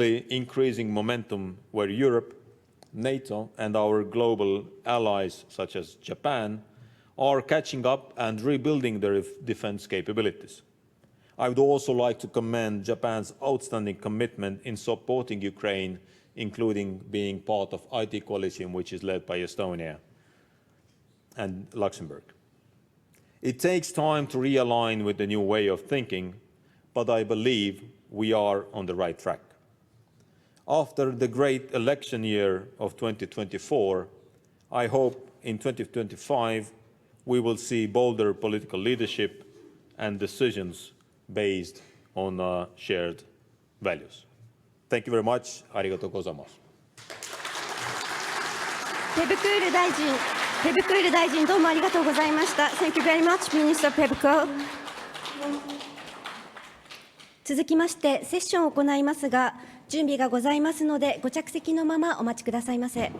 increasing momentum where Europe, NATO, and our global allies, such as Japan, are catching up and rebuilding their defense capabilities. I would also like to commend Japan's outstanding commitment in supporting Ukraine, including being part of IT coalition, which is led by Estonia and Luxembourg. It takes time to realign with the new way of thinking, but I believe we are on the right track. After the great election year of 2024, I hope in 2025 we will see bolder political leadership and decisions based on shared values. Thank you very much. ありがとうございます。ペヴクール大臣、どうもありがとうございました。Thank you very much, Minister Pevko。続きまして、セッションを行いますが、準備がございますので、ご着席のままお待ちくださいませ。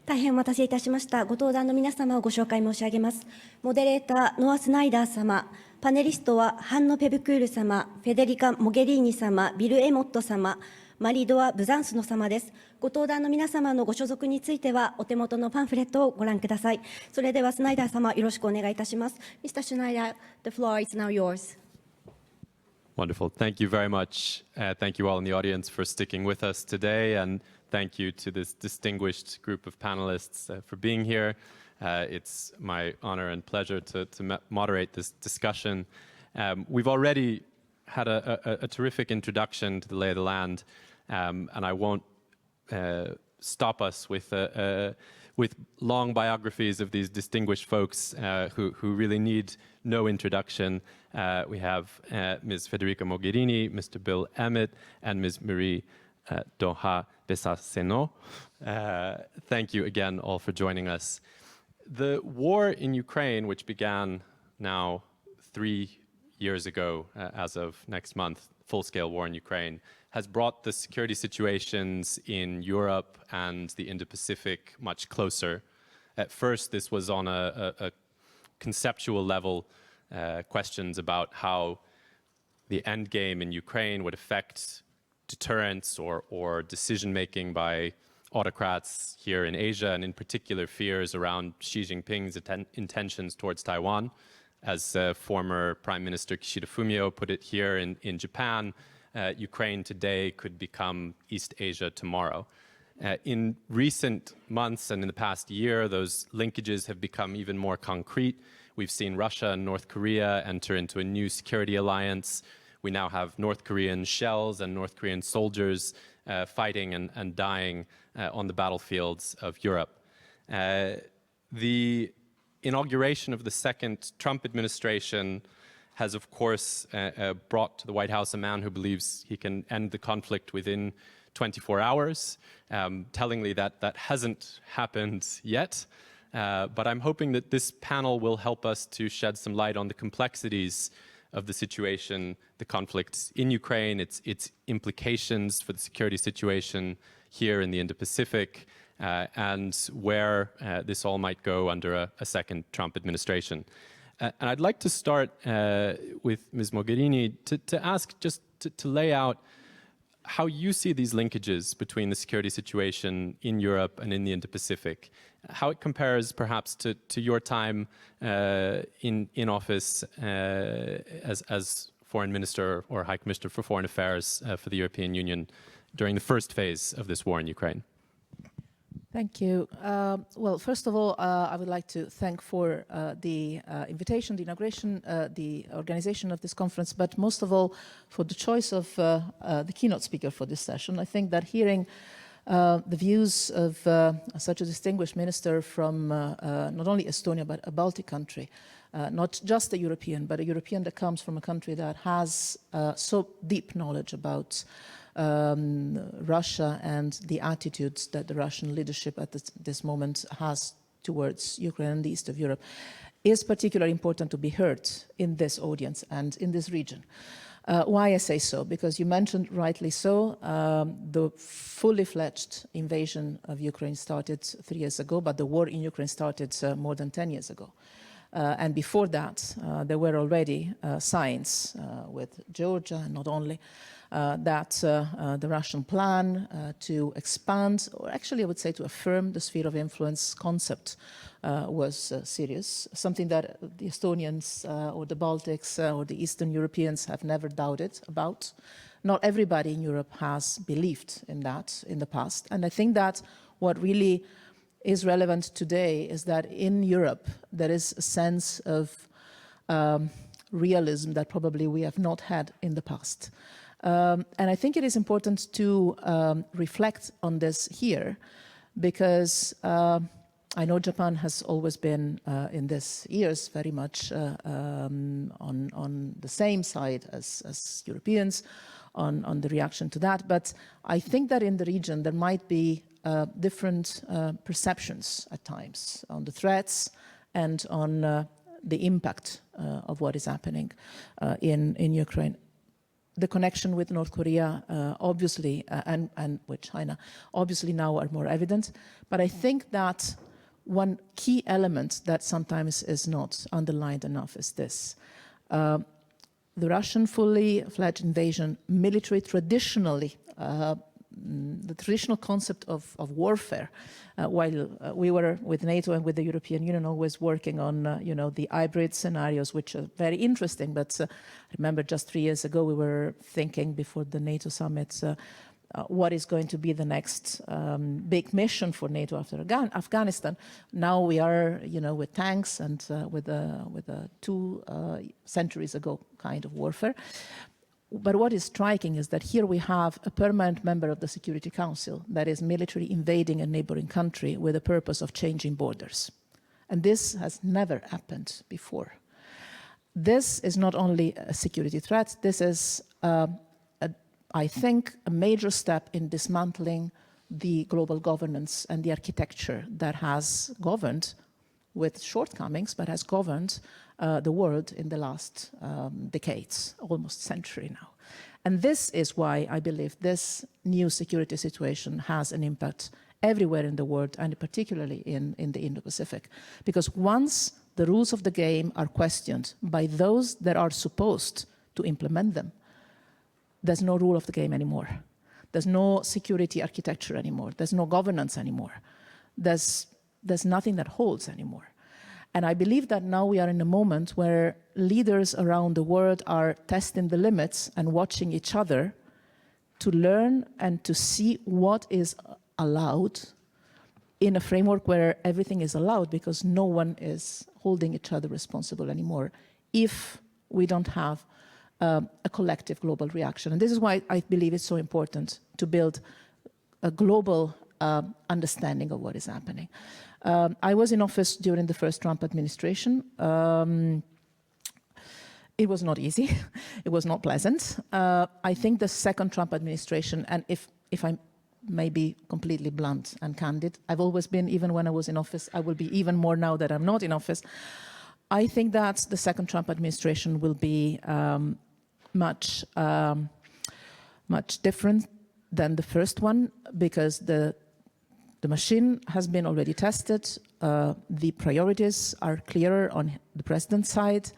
大変お待たせいたしました。ご登壇の皆様をご紹介申し上げます。モデレーター、ノア・スナイダー様、パネリストはハンノ・ペヴクール様、フェデリカ・モゲリーニ様、ビル・エモット様、マリー・ドア・ブザンスノ様です。ご登壇の皆様のご所属については、お手元のパンフレットをご覧ください。それでは、スナイダー様、よろしくお願いいたします。Mr. Sneider, the floor is now yours. Wonderful. Thank you very much. Thank you all in the audience for sticking with us today, and thank you to this distinguished group of panelists for being here. It's my honor and pleasure to moderate this discussion. We've already had a terrific introduction to the lay of the land, and I won't stop us with long biographies of these distinguished folks who really need no introduction. We have Ms. Federica Mogherini, Mr. Bill Emmott, and Ms. Marie-Doha Besancenot. Thank you again all for joining us. The war in Ukraine, which began now 3 years ago, as of next month, full-scale war in Ukraine, has brought the security situations in Europe and the Indo-Pacific much closer. At first, this was on a conceptual level, questions about how the end game in Ukraine would affect deterrence or decision-making by autocrats here in Asia, and in particular fears around Xi Jinping's intentions towards Taiwan. As former Prime Minister Kishida Fumio put it here in Japan, Ukraine today could become East Asia tomorrow. In recent months and in the past year, those linkages have become even more concrete. We've seen Russia and North Korea enter into a new security alliance. We now have North Korean shells and North Korean soldiers fighting and dying on the battlefields of Europe. The inauguration of the second Trump administration has, of course, brought to the White House a man who believes he can end the conflict within 24 hours. Tellingly, that hasn't happened yet. But I'm hoping that this panel will help us to shed some light on the complexities of the situation, the conflict in Ukraine, its implications for the security situation here in the Indo-Pacific, and where this all might go under a second Trump administration. And I'd like to start with Ms. Mogherini to ask, just to lay out how you see these linkages between the security situation in Europe and in the Indo-Pacific, how it compares perhaps to your time in office as Foreign Minister or High Commissioner for Foreign Affairs for the European Union during the first phase of this war in Ukraine. Thank you. Well, first of all, I would like to thank for the invitation, the inauguration, the organization of this conference, but most of all for the choice of the keynote speaker for this session. I think that hearing the views of such a distinguished minister from not only Estonia, but a Baltic country, not just a European, but a European that comes from a country that has so deep knowledge about Russia and the attitudes that the Russian leadership at this moment has towards Ukraine and the east of Europe, is particularly important to be heard in this audience and in this region. Why I say so? Because you mentioned rightly so, the fully fledged invasion of Ukraine started 3 years ago, but the war in Ukraine started more than 10 years ago. And before that, there were already signs with Georgia, and not only, that the Russian plan to expand, or actually I would say to affirm the sphere of influence concept was serious, something that the Estonians or the Baltics or the Eastern Europeans have never doubted about. Not everybody in Europe has believed in that in the past. And I think that what really is relevant today is that in Europe there is a sense of realism that probably we have not had in the past. And I think it is important to reflect on this here, because I know Japan has always been in these years very much on the same side as Europeans on the reaction to that. But I think that in the region there might be different perceptions at times on the threats and on the impact of what is happening in Ukraine. The connection with North Korea, obviously, and with China, obviously now are more evident. But I think that one key element that sometimes is not underlined enough is this. The Russian fully fledged invasion, military traditionally, the traditional concept of warfare, while we were with NATO and with the European Union always working on, the hybrid scenarios, which are very interesting. But I remember just 3 years ago, we were thinking before the NATO summit, what is going to be the next big mission for NATO after Afghanistan. Now we are, with tanks and with a 2 centuries ago kind of warfare. But what is striking is that here we have a permanent member of the Security Council that is militarily invading a neighboring country with the purpose of changing borders. And this has never happened before. This is not only a security threat, this is, I think, a major step in dismantling the global governance and the architecture that has governed with shortcomings, but has governed the world in the last decades, almost century now. And this is why I believe this new security situation has an impact everywhere in the world, and particularly in the Indo-Pacific. Because once the rules of the game are questioned by those that are supposed to implement them, there's no rule of the game anymore. There's no security architecture anymore. There's no governance anymore. There's nothing that holds anymore. And I believe that now we are in a moment where leaders around the world are testing the limits and watching each other to learn and to see what is allowed in a framework where everything is allowed, because no one is holding each other responsible anymore if we don't have a collective global reaction. And this is why I believe it's so important to build a global understanding of what is happening. I was in office during the first Trump administration. It was not easy. It was not pleasant. I think the second Trump administration, and if I may be completely blunt and candid, I've always been, even when I was in office, I will be even more now that I'm not in office. I think that the second Trump administration will be much different than the first one, because the machine has been already tested. The priorities are clearer on the president's side.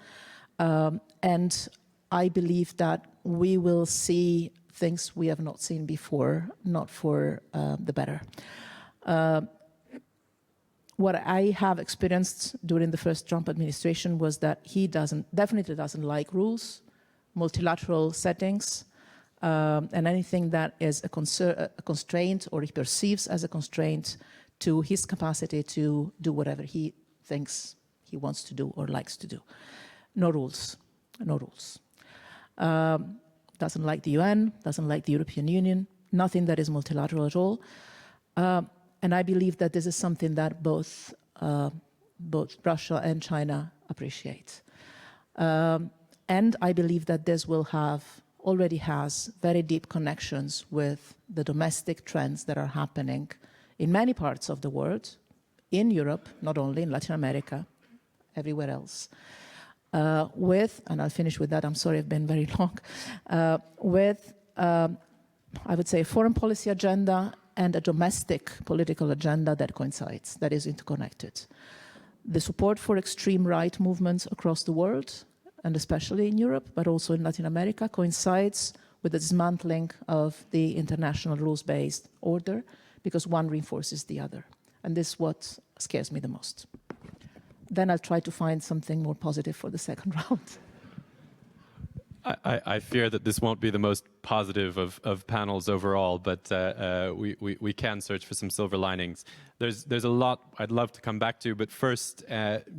And I believe that we will see things we have not seen before, not for the better. What I have experienced during the first Trump administration was that he definitely doesn't like rules, multilateral settings, and anything that is a constraint, or he perceives as a constraint to his capacity to do whatever he thinks he wants to do or likes to do. No rules, no rules. Doesn't like the UN, doesn't like the European Union, nothing that is multilateral at all. And I believe that this is something that both Russia and China appreciate. And I believe that this will already has very deep connections with the domestic trends that are happening in many parts of the world, in Europe, not only in Latin America, everywhere else. And I'll finish with that, I'm sorry I've been very long, I would say, a foreign policy agenda and a domestic political agenda that coincides, that is interconnected. The support for extreme right movements across the world, and especially in Europe, but also in Latin America, coincides with the dismantling of the international rules-based order, because one reinforces the other. And this is what scares me the most. Then I'll try to find something more positive for the second round. I fear that this won't be the most positive of panels overall, but we can search for some silver linings. There's a lot I'd love to come back to, but first,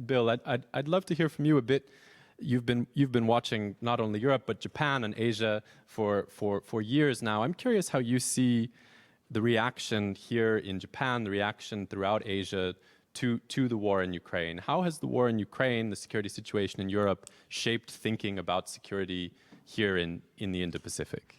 Bill, I'd love to hear from you a bit. You've been watching not only Europe but Japan and Asia for years now. I'm curious how you see the reaction here in Japan, the reaction throughout Asia to the war in Ukraine. How has the war in Ukraine, the security situation in Europe, shaped thinking about security here in the Indo-Pacific?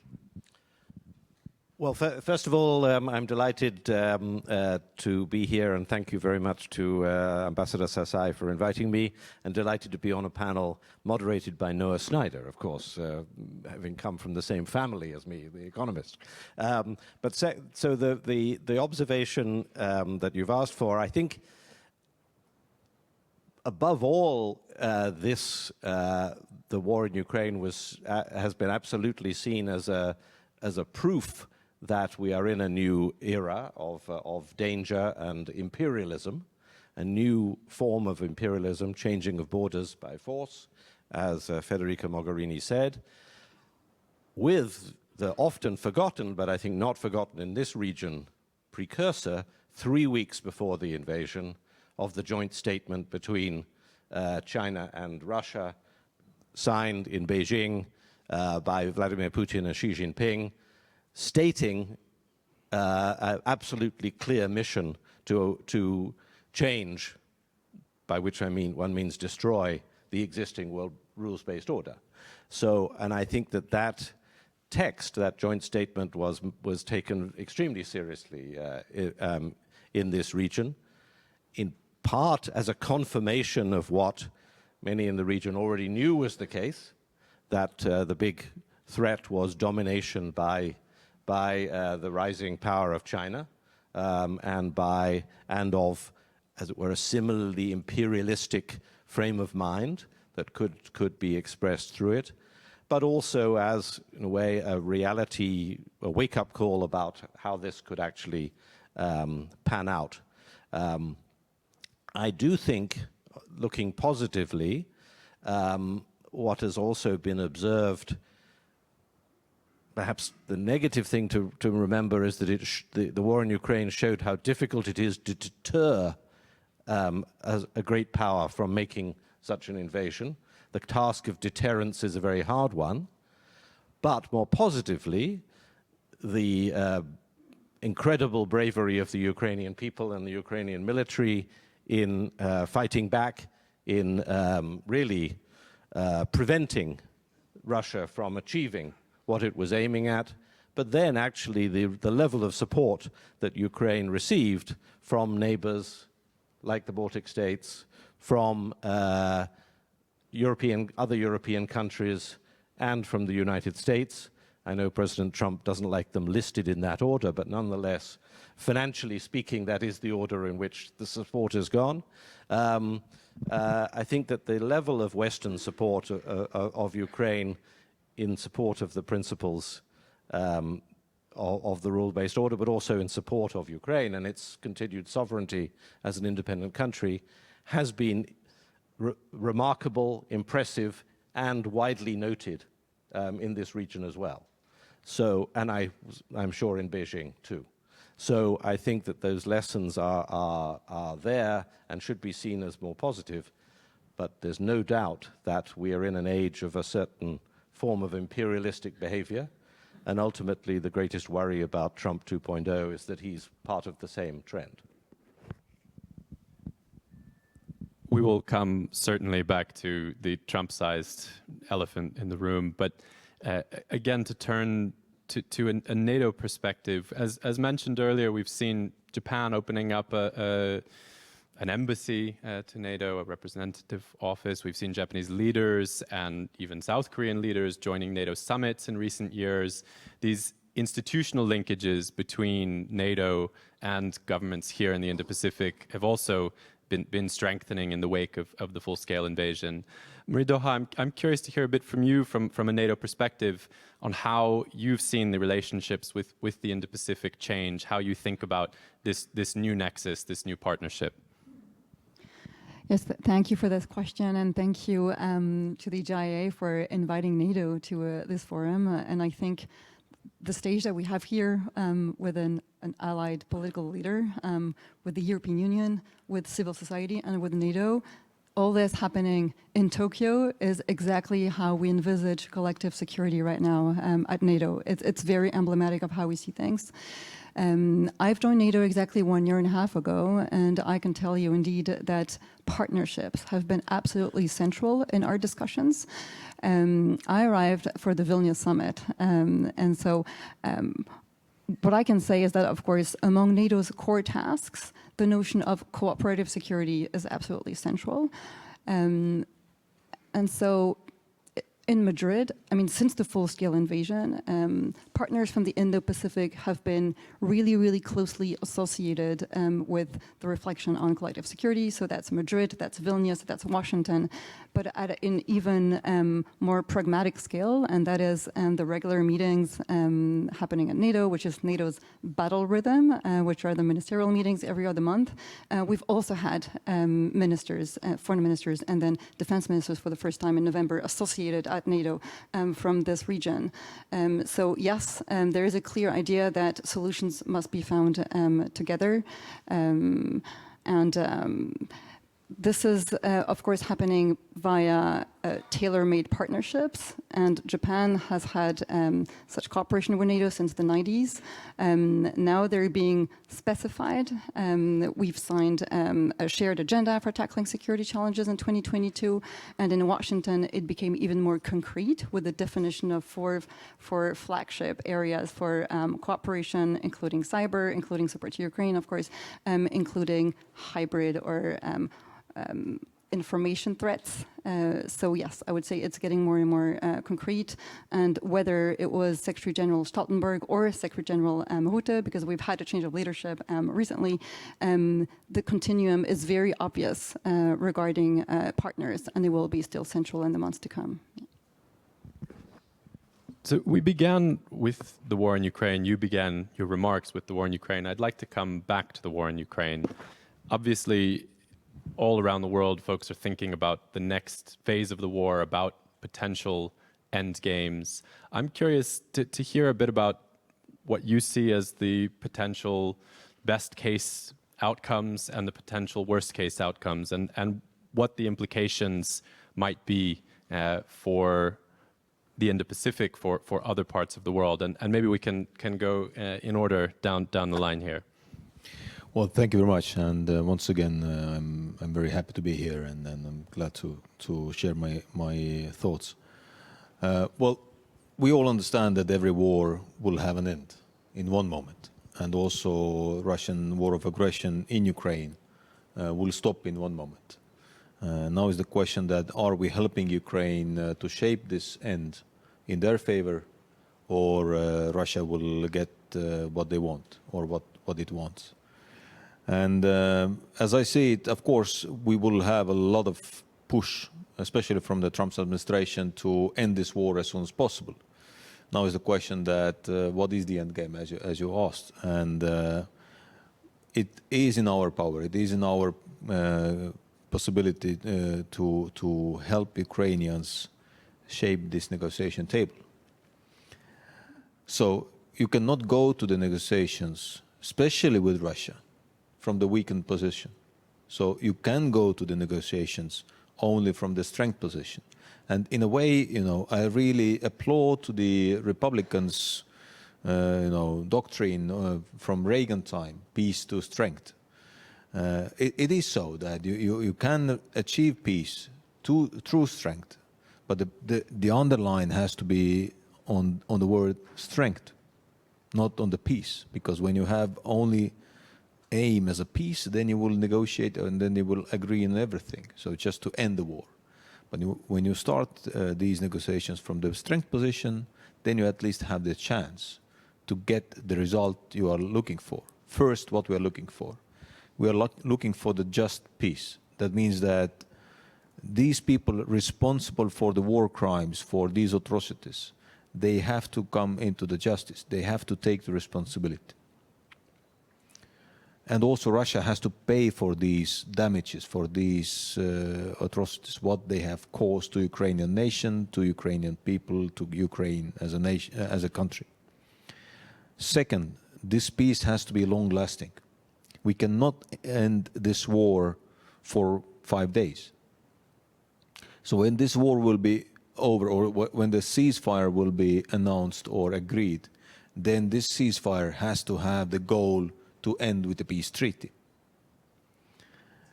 Well, first of all, I'm delighted to be here, and thank you very much to Ambassador Sasai for inviting me, and delighted to be on a panel moderated by Noah Sneider, of course, having come from the same family as me, the Economist. So the observation that you've asked for, I think, above all, the war in Ukraine has been absolutely seen as a proof that we are in a new era of danger and imperialism, a new form of imperialism, changing of borders by force, as Federica Mogherini said, with the often forgotten, but I think not forgotten in this region, precursor 3 weeks before the invasion of the joint statement between China and Russia, signed in Beijing by Vladimir Putin and Xi Jinping, stating an absolutely clear mission to change, by which one means destroy the existing world rules-based order. So, and I think that text, that joint statement, was taken extremely seriously in this region, in part as a confirmation of what many in the region already knew was the case, that the big threat was domination by the rising power of China, and of, as it were, a similarly imperialistic frame of mind that could be expressed through it, but also as, in a way, a reality, a wake-up call about how this could actually pan out. I do think, looking positively, what has also been observed, perhaps the negative thing to remember is that the war in Ukraine showed how difficult it is to deter a great power from making such an invasion. The task of deterrence is a very hard one, but more positively, the incredible bravery of the Ukrainian people and the Ukrainian military in fighting back, in really preventing Russia from achieving what it was aiming at, but then actually the level of support that Ukraine received from neighbors like the Baltic states, from other European countries, and from the United States. I know President Trump doesn't like them listed in that order, but nonetheless, financially speaking, that is the order in which the support has gone. I think that the level of Western support of Ukraine in support of the principles of the rule-based order, but also in support of Ukraine and its continued sovereignty as an independent country, has been remarkable, impressive, and widely noted in this region as well. So, and I'm sure in Beijing too. So I think that those lessons are there and should be seen as more positive, but there's no doubt that we are in an age of a certain form of imperialistic behavior, and ultimately the greatest worry about Trump 2.0 is that he's part of the same trend. We will come certainly back to the Trump-sized elephant in the room, but again, to turn to a NATO perspective, as mentioned earlier, we've seen Japan opening up an embassy to NATO, a representative office. We've seen Japanese leaders and even South Korean leaders joining NATO summits in recent years. These institutional linkages between NATO and governments here in the Indo-Pacific have also been strengthening in the wake of the full-scale invasion. Marie-Doha, I'm curious to hear a bit from you from a NATO perspective on how you've seen the relationships with the Indo-Pacific change, how you think about this new nexus, this new partnership. Yes, thank you for this question, and thank you to the JIA for inviting NATO to this forum. And I think the stage that we have here with an allied political leader, with the European Union, with civil society, and with NATO, all this happening in Tokyo is exactly how we envisage collective security right now at NATO. It's very emblematic of how we see things. I've joined NATO exactly 1.5 years ago, and I can tell you indeed that partnerships have been absolutely central in our discussions. I arrived for the Vilnius summit, and so what I can say is that, of course, among NATO's core tasks, the notion of cooperative security is absolutely central. And so in Madrid, I mean, since the full-scale invasion, partners from the Indo-Pacific have been really, really closely associated with the reflection on collective security. So that's Madrid, that's Vilnius, that's Washington, but at an even more pragmatic scale, and that is the regular meetings happening at NATO, which is NATO's battle rhythm, which are the ministerial meetings every other month. We've also had ministers, foreign ministers, and then defense ministers for the first time in November associated at NATO from this region. So yes, there is a clear idea that solutions must be found together. This is, of course, happening via tailor-made partnerships, and Japan has had such cooperation with NATO since the 90s. Now they're being specified. We've signed a shared agenda for tackling security challenges in 2022, and in Washington it became even more concrete with the definition of four flagship areas for cooperation, including cyber, including support to Ukraine, of course, including hybrid or information threats. So yes, I would say it's getting more and more concrete. And whether it was Secretary General Stoltenberg or Secretary General Rutte, because we've had a change of leadership recently, the continuum is very obvious regarding partners, and they will be still central in the months to come. So we began with the war in Ukraine. You began your remarks with the war in Ukraine. I'd like to come back to the war in Ukraine. Obviously, all around the world, folks are thinking about the next phase of the war, about potential end games. I'm curious to hear a bit about what you see as the potential best case outcomes and the potential worst case outcomes, and what the implications might be for the Indo-Pacific, for other parts of the world. And maybe we can go in order down the line here. Well, thank you very much, and once again, I'm very happy to be here, and I'm glad to share my thoughts. Well, we all understand that every war will have an end in one moment, and also Russian war of aggression in Ukraine will stop in one moment. Now is the question that are we helping Ukraine to shape this end in their favor, or Russia will get what they want or what it wants. And as I see it, of course, we will have a lot of push, especially from the Trump administration, to end this war as soon as possible. Now is the question that what is the end game, as you asked, and it is in our power. It is in our possibility to help Ukrainians shape this negotiation table. So you cannot go to the negotiations, especially with Russia, from the weakened position. So you can go to the negotiations only from the strength position. And in a way, I really applaud to the Republicans, doctrine from Reagan time, peace to strength. It is so that you can achieve peace through strength, but the underline has to be on the word strength, not on the peace, because when you have only aim as a peace, then you will negotiate and then you will agree on everything. So just to end the war. But when you start these negotiations from the strength position, then you at least have the chance to get the result you are looking for. First, what we are looking for. We are looking for the just peace. That means that these people responsible for the war crimes, for these atrocities, they have to come into the justice. They have to take the responsibility. And also Russia has to pay for these damages, for these atrocities, what they have caused to Ukrainian nation, to Ukrainian people, to Ukraine as a nation, as a country. Second, this peace has to be long-lasting. We cannot end this war for 5 days. So when this war will be over, or when the ceasefire will be announced or agreed, then this ceasefire has to have the goal to end with the peace treaty.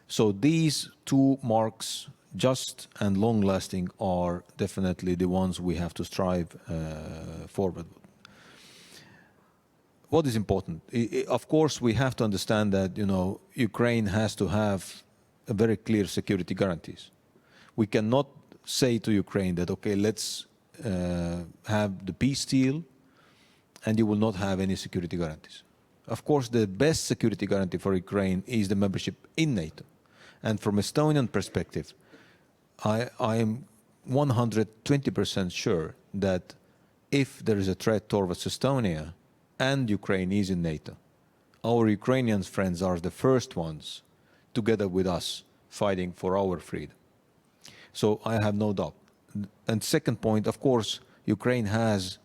So these two marks, just and long-lasting, are definitely the ones we have to strive forward with. What is important? Of course, we have to understand that Ukraine has to have a very clear security guarantees. We cannot say to Ukraine that, okay, let's have the peace deal, and you will not have any security guarantees. Of course, the best security guarantee for Ukraine is the membership in NATO. And from Estonian perspective, I am 120% sure that if there is a threat towards Estonia and Ukraine is in NATO, our Ukrainian friends are the first ones, together with us, fighting for our freedom. So I have no doubt. And second point, of course, Ukraine has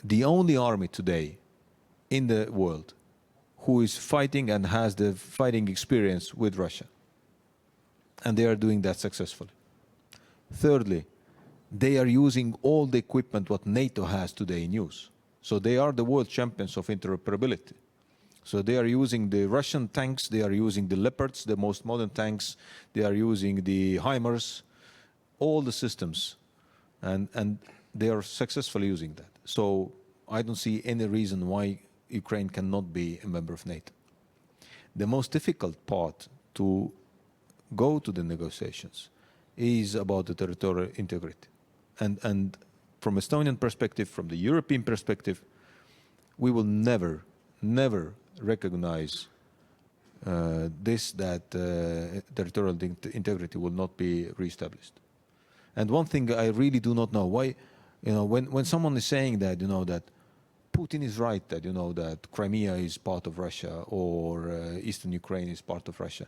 the only army today in the world who is fighting and has the fighting experience with Russia. And they are doing that successfully. Thirdly, they are using all the equipment what NATO has today in use. So they are the world champions of interoperability. So they are using the Russian tanks, they are using the Leopards, the most modern tanks, they are using the HIMARS, all the systems, and they are successfully using that. So I don't see any reason why Ukraine cannot be a member of NATO. The most difficult part to go to the negotiations is about the territorial integrity. And from Estonian perspective, from the European perspective, we will never recognize that territorial integrity will not be reestablished. And one thing I really do not know, why, when someone is saying that, that Putin is right, that, that Crimea is part of Russia or Eastern Ukraine is part of Russia.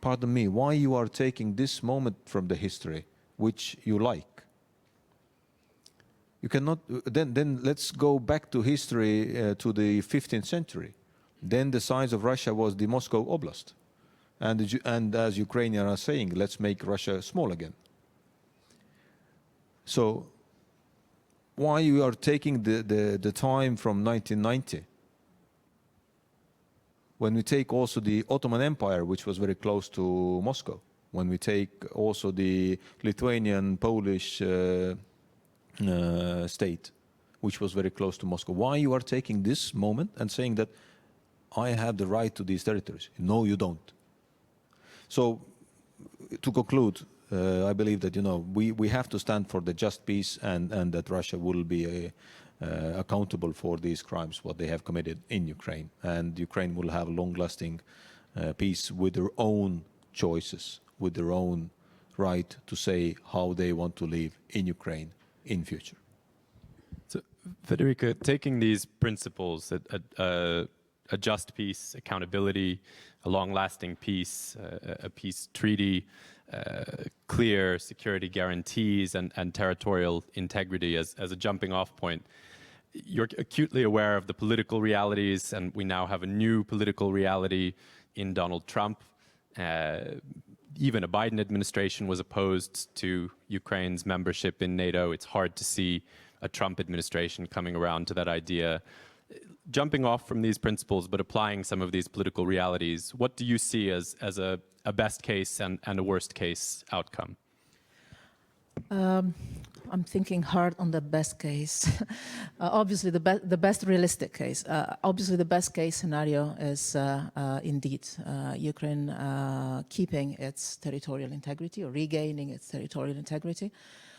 Pardon me, why you are taking this moment from the history, which you like? You cannot, then let's go back to history to the 15th century. Then the size of Russia was the Moscow Oblast. And as Ukrainians are saying, let's make Russia small again. So why you are taking the time from 1990? When we take also the Ottoman Empire, which was very close to Moscow, when we take also the Lithuanian, Polish state, which was very close to Moscow, why you are taking this moment and saying that I have the right to these territories? No, you don't. So to conclude, I believe that we have to stand for the just peace and that Russia will be accountable for these crimes what they have committed in Ukraine, and Ukraine will have long-lasting peace with their own choices, with their own right to say how they want to live in Ukraine in future. So, Federica, taking these principles, a just peace, accountability, a long-lasting peace, a peace treaty, clear security guarantees, and territorial integrity as a jumping-off point, you're acutely aware of the political realities, and we now have a new political reality in Donald Trump. Even a Biden administration was opposed to Ukraine's membership in NATO. It's hard to see a Trump administration coming around to that idea. Jumping off from these principles, but applying some of these political realities, what do you see as a best case and a worst case outcome? I'm thinking hard on the best case. Obviously, the best realistic case. Obviously, the best case scenario is indeed Ukraine keeping its territorial integrity or regaining its territorial integrity,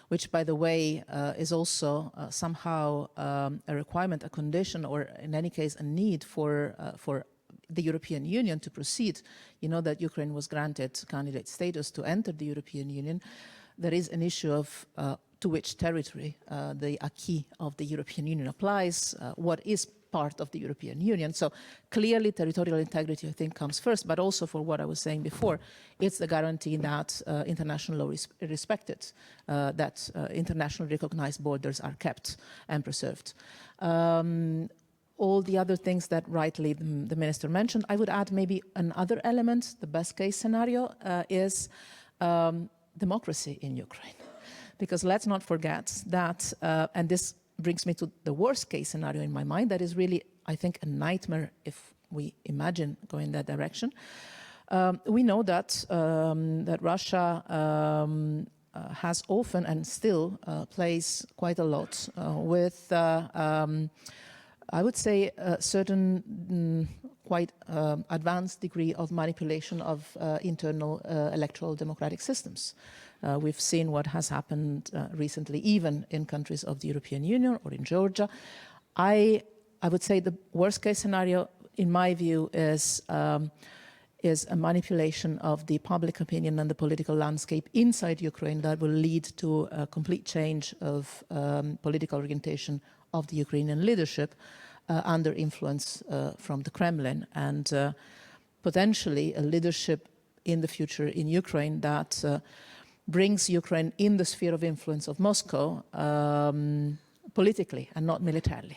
which, by the way, is also somehow a requirement, a condition, or in any case, a need for the European Union to proceed. You know that Ukraine was granted candidate status to enter the European Union. There is an issue of to which territory the acquis of the European Union applies, what is part of the European Union. So clearly territorial integrity, I think, comes first, but also for what I was saying before, it's the guarantee that international law is respected, that internationally recognized borders are kept and preserved. All the other things that rightly the minister mentioned, I would add maybe another element. The best case scenario is democracy in Ukraine. Because let's not forget that, and this brings me to the worst case scenario in my mind, that is really, I think, a nightmare if we imagine going that direction. We know that, that Russia has often and still plays quite a lot with, I would say, a certain quite advanced degree of manipulation of internal electoral democratic systems. We've seen what has happened recently, even in countries of the European Union or in Georgia. I would say the worst case scenario, in my view, is a manipulation of the public opinion and the political landscape inside Ukraine that will lead to a complete change of political orientation of the Ukrainian leadership under influence from the Kremlin, and potentially a leadership in the future in Ukraine that brings Ukraine in the sphere of influence of Moscow politically and not militarily.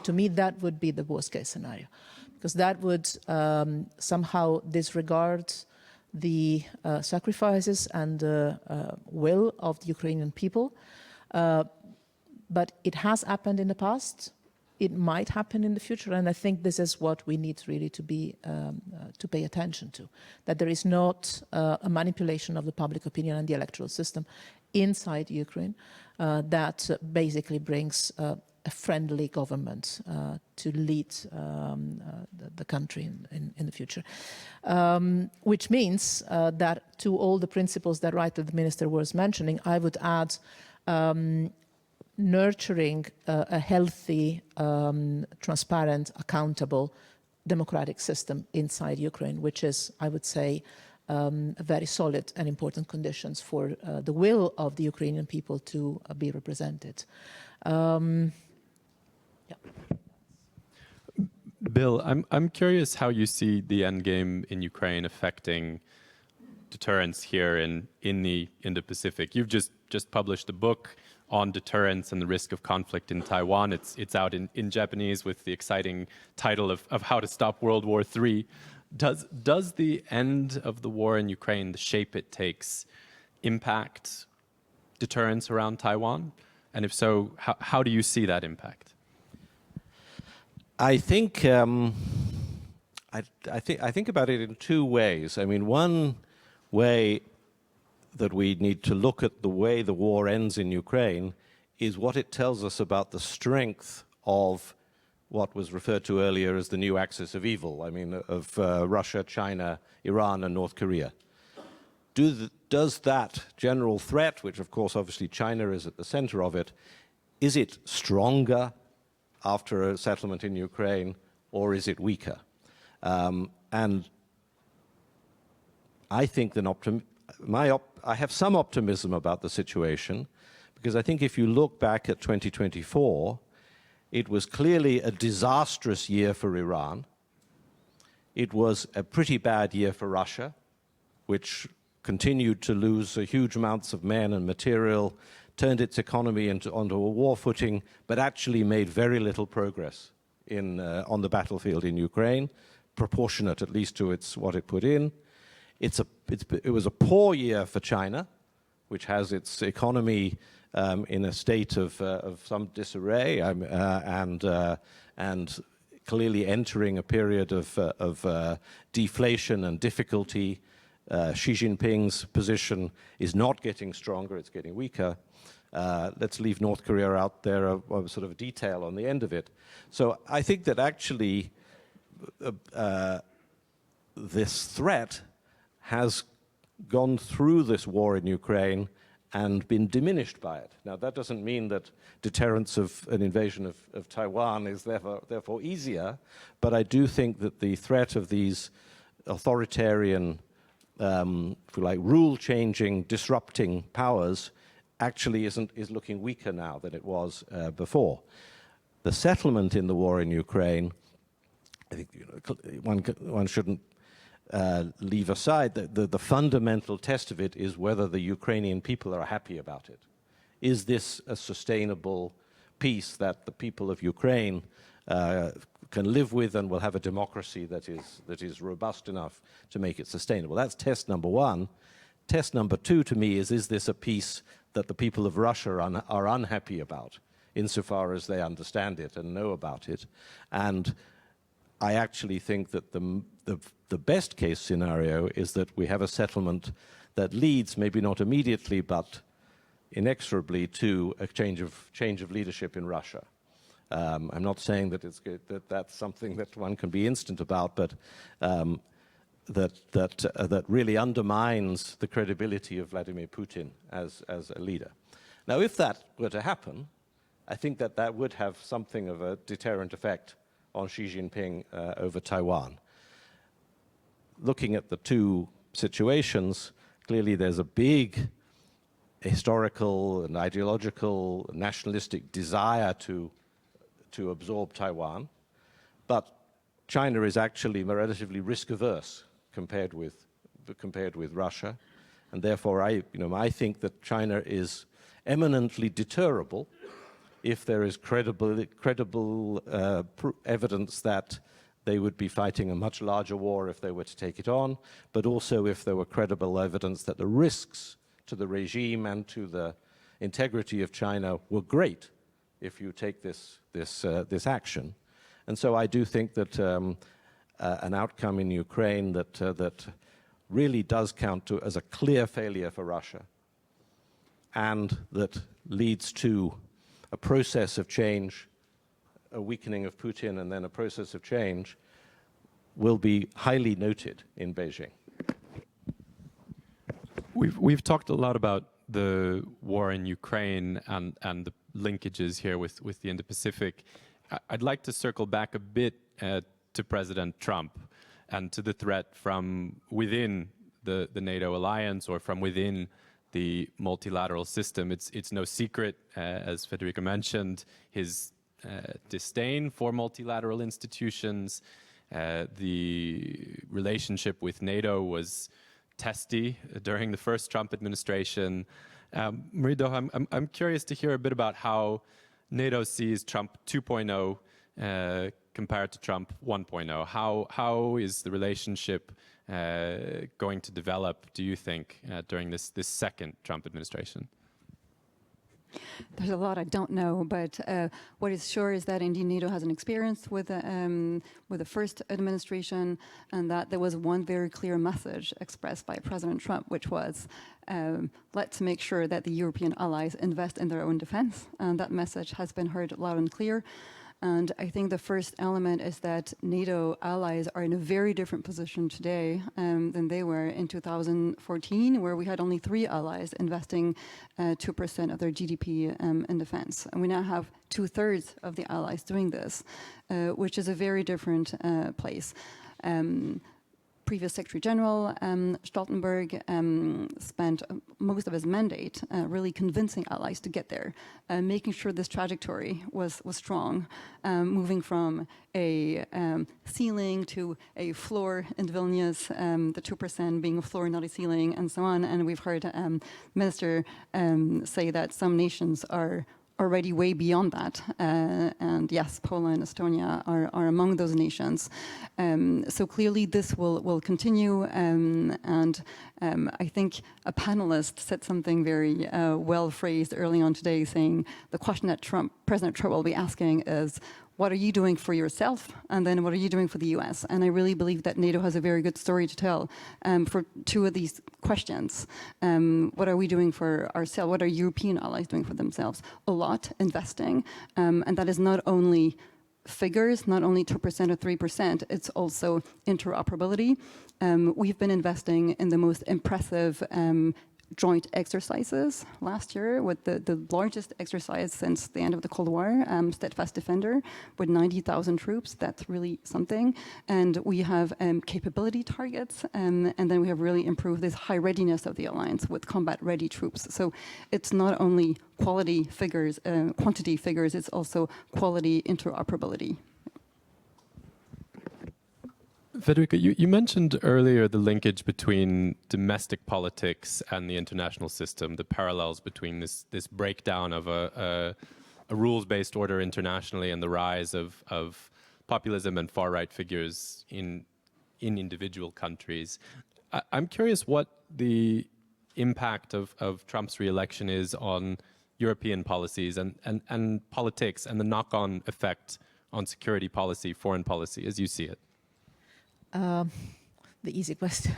To me, that would be the worst case scenario, because that would somehow disregard the sacrifices and the will of the Ukrainian people. But it has happened in the past. It might happen in the future, and I think this is what we need really to be to pay attention to. That there is not a manipulation of the public opinion and the electoral system inside Ukraine that basically brings a friendly government to lead the country in the future. Which means that to all the principles that the minister was mentioning, I would add nurturing a healthy, transparent, accountable democratic system inside Ukraine, which is, I would say, very solid and important conditions for the will of the Ukrainian people to be represented. Bill, I'm curious how you see the end game in Ukraine affecting deterrence here in the Indo-Pacific. You've just published a book on deterrence and the risk of conflict in Taiwan. It's out in Japanese with the exciting title of How to Stop World War III. Does the end of the war in Ukraine, the shape it takes, impact deterrence around Taiwan? And if so, how do you see that impact? I think I think about it in two ways. I mean, one way that we need to look at the way the war ends in Ukraine is what it tells us about the strength of what was referred to earlier as the new axis of evil, I mean, of Russia, China, Iran, and North Korea. Does that general threat, which of course obviously China is at the center of it, is it stronger after a settlement in Ukraine, or is it weaker? And I think I have some optimism about the situation, because I think if you look back at 2024, it was clearly a disastrous year for Iran. It was a pretty bad year for Russia, which continued to lose huge amounts of men and material, turned its economy onto a war footing, but actually made very little progress on the battlefield in Ukraine, proportionate at least to what it put in. It was a poor year for China, which has its economy in a state of some disarray and clearly entering a period of deflation and difficulty. Xi Jinping's position is not getting stronger, it's getting weaker. Let's leave North Korea out there, a sort of detail on the end of it. So I think that actually this threat has gone through this war in Ukraine and been diminished by it. Now, that doesn't mean that deterrence of an invasion of Taiwan is therefore easier, but I do think that the threat of these authoritarian, if you like, rule-changing, disrupting powers actually is looking weaker now than it was before. The settlement in the war in Ukraine, I think one shouldn't leave aside the fundamental test of it is whether the Ukrainian people are happy about it. Is this a sustainable peace that the people of Ukraine can live with and will have a democracy that is robust enough to make it sustainable? That's test number one. Test number two to me is this a peace that the people of Russia are unhappy about, insofar as they understand it and know about it? And I actually think that the best case scenario is that we have a settlement that leads, maybe not immediately, but inexorably, to a change of leadership in Russia. I'm not saying that that's something that one can be instant about, but that really undermines the credibility of Vladimir Putin as a leader. Now, if that were to happen, I think that would have something of a deterrent effect on Xi Jinping over Taiwan. Looking at the two situations, clearly there's a big historical and ideological nationalistic desire to absorb Taiwan, but China is actually relatively risk-averse compared with Russia, and therefore I think that China is eminently deterrable if there is credible evidence that they would be fighting a much larger war if they were to take it on, but also if there were credible evidence that the risks to the regime and to the integrity of China were great if you take this action. And so I do think that an outcome in Ukraine that really does count as a clear failure for Russia, and that leads to a process of change, a weakening of Putin, and then a process of change, will be highly noted in Beijing. We've talked a lot about the war in Ukraine and the linkages here with the Indo-Pacific. I'd like to circle back a bit to President Trump and to the threat from within the NATO alliance or from within the multilateral system. It's no secret, as Federica mentioned, his disdain for multilateral institutions. The relationship with NATO was testy during the first Trump administration. Marie-Doha, I'm curious to hear a bit about how NATO sees Trump 2.0 compared to Trump 1.0. How is the relationship going to develop, do you think, during this second Trump administration? There's a lot I don't know, but what is sure is that indeed NATO has an experience with the first administration, and that there was one very clear message expressed by President Trump, which was, let's make sure that the European allies invest in their own defense. And that message has been heard loud and clear. And I think the first element is that NATO allies are in a very different position today than they were in 2014, where we had only 3 allies investing 2% of their GDP in defense. And we now have 2/3 of the allies doing this, which is a very different place. Previous Secretary General Stoltenberg spent most of his mandate really convincing allies to get there, making sure this trajectory was strong, moving from a ceiling to a floor in Vilnius, the 2% being a floor, not a ceiling, and so on. And we've heard Minister say that some nations are already way beyond that. And yes, Poland and Estonia are among those nations. So clearly this will continue. And I think a panelist said something very well phrased early on today, saying the question that President Trump will be asking is, what are you doing for yourself? And then what are you doing for the US? And I really believe that NATO has a very good story to tell for 2 of these questions. What are we doing for ourselves? What are European allies doing for themselves? A lot, investing. And that is not only figures, not only 2% or 3%, it's also interoperability. We've been investing in the most impressive joint exercises last year, with the largest exercise since the end of the Cold War, Steadfast Defender, with 90,000 troops. That's really something. And we have capability targets, and then we have really improved this high readiness of the alliance with combat-ready troops. So it's not only quality figures, quantity figures, it's also quality interoperability. Federica, you mentioned earlier the linkage between domestic politics and the international system, the parallels between this breakdown of a rules-based order internationally and the rise of populism and far-right figures in individual countries. I'm curious what the impact of Trump's re-election is on European policies and politics and the knock-on effect on security policy, foreign policy, as you see it. The easy question.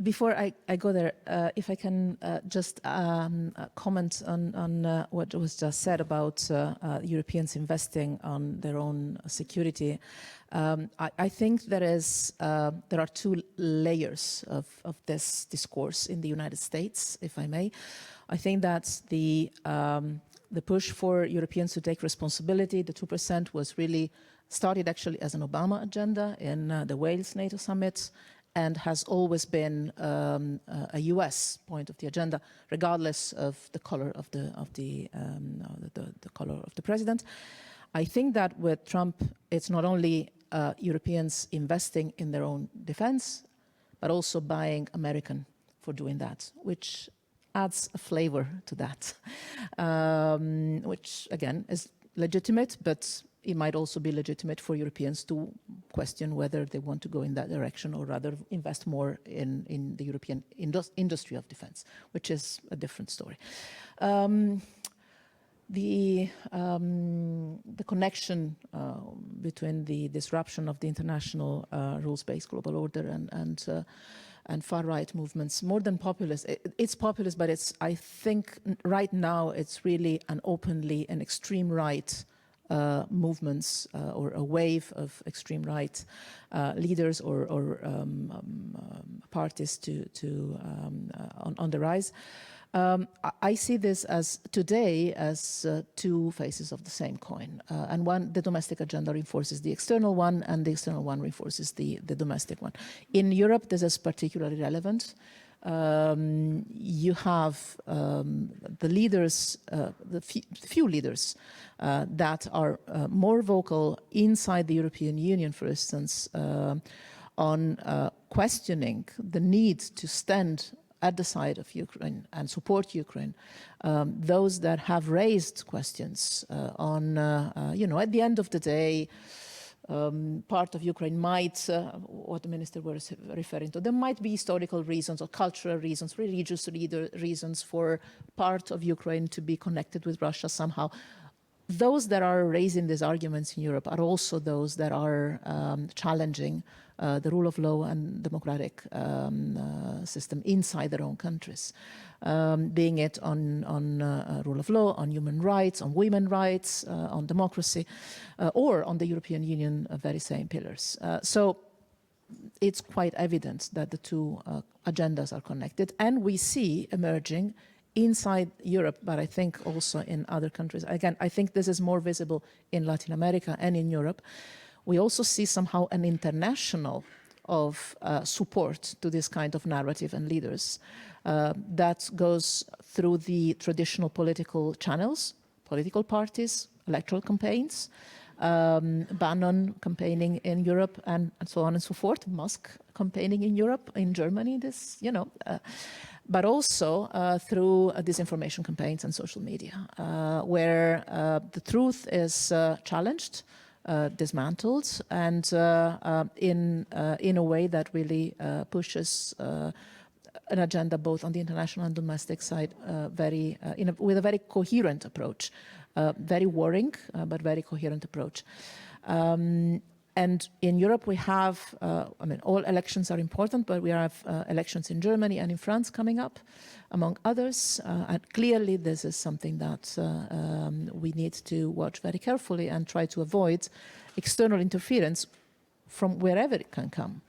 Before I go there, if I can just comment on what was just said about Europeans investing on their own security. I think there are 2 layers of this discourse in the United States, if I may. I think that the push for Europeans to take responsibility, the 2%, was really started actually as an Obama agenda in the Wales NATO summit, and has always been a US point of the agenda, regardless of the color of the color of the president. I think that with Trump, it's not only Europeans investing in their own defense, but also buying American for doing that, which adds a flavor to that, which again is legitimate, but it might also be legitimate for Europeans to question whether they want to go in that direction or rather invest more in the European industry of defense, which is a different story. The connection between the disruption of the international rules-based global order and far-right movements, more than populist, it's populist, but it's, I think right now it's really an openly an extreme right movements or a wave of extreme right leaders or parties on the rise. I see this as today as two faces of the same coin, and one, the domestic agenda reinforces the external one, and the external one reinforces the domestic one. In Europe, this is particularly relevant. You have the leaders, the few leaders that are more vocal inside the European Union, for instance, on questioning the need to stand at the side of Ukraine and support Ukraine. Those that have raised questions on, at the end of the day, part of Ukraine might, what the minister was referring to, there might be historical reasons or cultural reasons, religious reasons for part of Ukraine to be connected with Russia somehow. Those that are raising these arguments in Europe are also those that are challenging the rule of law and democratic system inside their own countries, being it on rule of law, on human rights, on women's rights, on democracy, or on the European Union very same pillars. So it's quite evident that the two agendas are connected, and we see emerging inside Europe, but I think also in other countries. Again, I think this is more visible in Latin America and in Europe. We also see somehow an international of support to this kind of narrative and leaders that goes through the traditional political channels, political parties, electoral campaigns, Bannon campaigning in Europe, and so on and so forth, Musk campaigning in Europe, in Germany, but also through disinformation campaigns and social media, where the truth is challenged, dismantled, and in a way that really pushes an agenda both on the international and domestic side with a very coherent approach, very worrying, but very coherent approach. And in Europe, we have, all elections are important, but we have elections in Germany and in France coming up, among others. And clearly, this is something that we need to watch very carefully and try to avoid external interference from wherever it can come.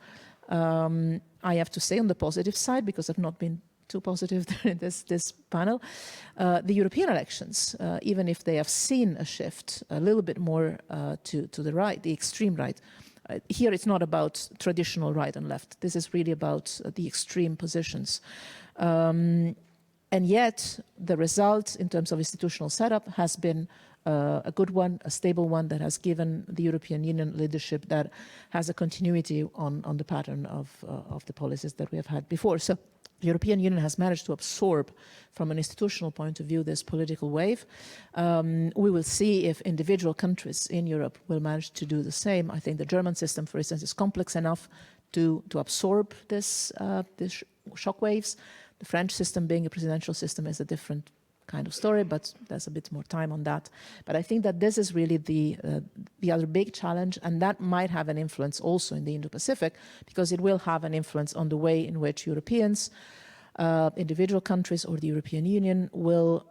I have to say on the positive side, because I've not been too positive during this panel, the European elections, even if they have seen a shift a little bit more to the right, the extreme right, here it's not about traditional right and left. This is really about the extreme positions. And yet the result in terms of institutional setup has been a good one, a stable one that has given the European Union leadership that has a continuity on the pattern of the policies that we have had before. So the European Union has managed to absorb, from an institutional point of view, this political wave. We will see if individual countries in Europe will manage to do the same. I think the German system, for instance, is complex enough to absorb this shock waves. The French system, being a presidential system, is a different kind of story, but there's a bit more time on that. But I think that this is really the other big challenge, and that might have an influence also in the Indo-Pacific, because it will have an influence on the way in which Europeans, individual countries or the European Union will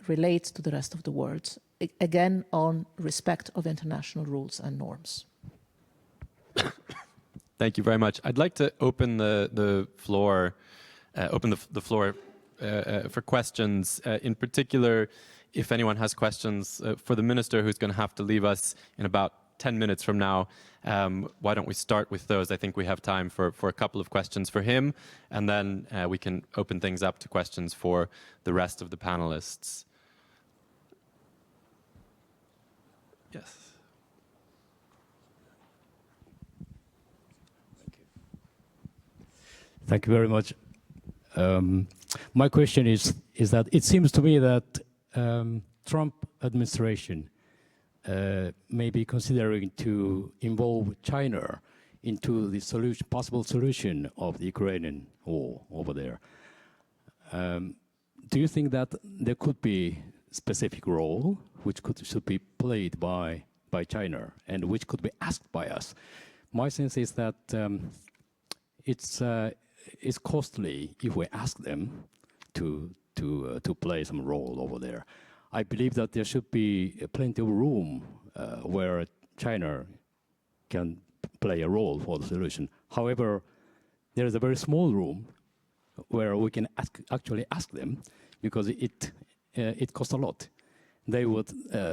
relate to the rest of the world, again on respect of international rules and norms. Thank you very much. I'd like to open the floor for questions, in particular, if anyone has questions for the minister who's going to have to leave us in about 10 minutes from now. Why don't we start with those? I think we have time for a couple of questions for him, and then we can open things up to questions for the rest of the panelists. Yes. Thank you very much. My question is that it seems to me that Trump administration maybe considering to involve China into the solution, possible solution of the Ukrainian war over there. Do you think that there could be specific role which should be played by China and which could be asked by us? My sense is that it's costly if we ask them to play some role over there. I believe that there should be plenty of room where China can play a role for the solution. However, there is a very small room where we can actually ask them, because it costs a lot. They would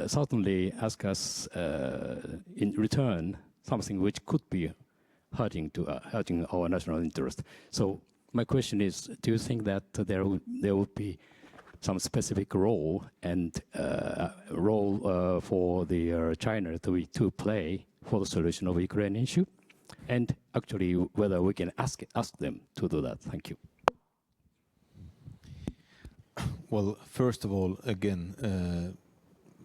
certainly ask us in return something which could be hurting our national interest. So my question is, do you think that there would be some specific role and role for the China to play for the solution of the Ukrainian issue, and actually whether we can ask them to do that? Thank you. Well, first of all, again,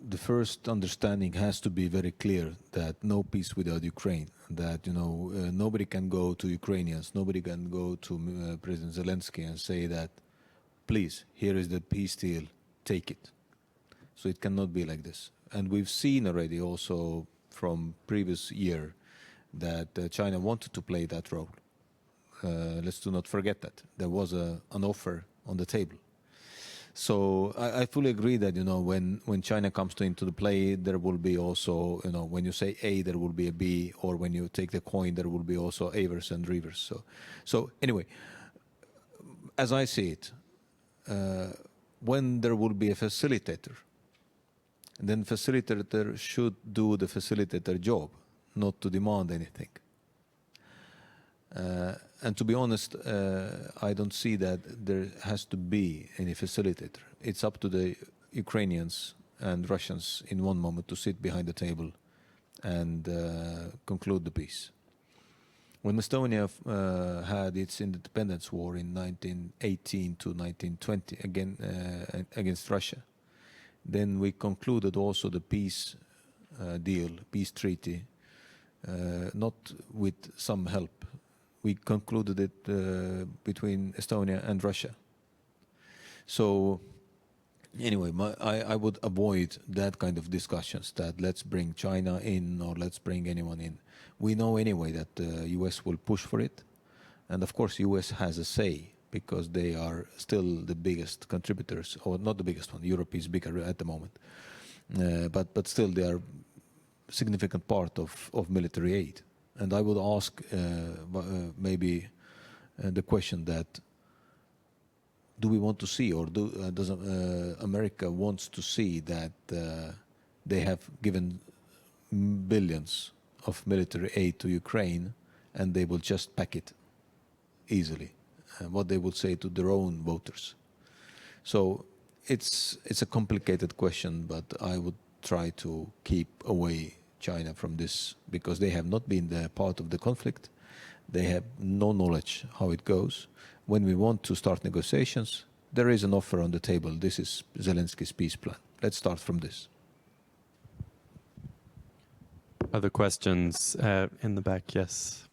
the first understanding has to be very clear that no peace without Ukraine. That nobody can go to Ukrainians, nobody can go to President Zelensky and say that, please, here is the peace deal, take it. So it cannot be like this. And we've seen already also from previous year that China wanted to play that role. Let's do not forget that. There was an offer on the table. So I fully agree that, when China comes into the play, there will be also, when you say A, there will be a B, or when you take the coin, there will be also avers and reavers. So anyway, as I see it, when there will be a facilitator, then facilitator should do the facilitator job, not to demand anything. And to be honest, I don't see that there has to be any facilitator. It's up to the Ukrainians and Russians in one moment to sit behind the table and conclude the peace. When Estonia had its independence war in 1918 to 1920 against Russia, then we concluded also the peace deal, peace treaty, not with some help. We concluded it between Estonia and Russia. So anyway, I would avoid that kind of discussions that let's bring China in or let's bring anyone in. We know anyway that the US will push for it. And of course, US has a say because they are still the biggest contributors, or not the biggest one. Europe is bigger at the moment. But still they are a significant part of military aid. And I would ask maybe the question that, do we want to see, or does America wants to see that they have given billions of military aid to Ukraine and they will just pack it easily? What they would say to their own voters. So it's a complicated question, but I would try to keep away China from this, because they have not been the part of the conflict. They have no knowledge how it goes. When we want to start negotiations, there is an offer on the table. This is Zelensky's peace plan. Let's start from this. Other questions in the back? Yes.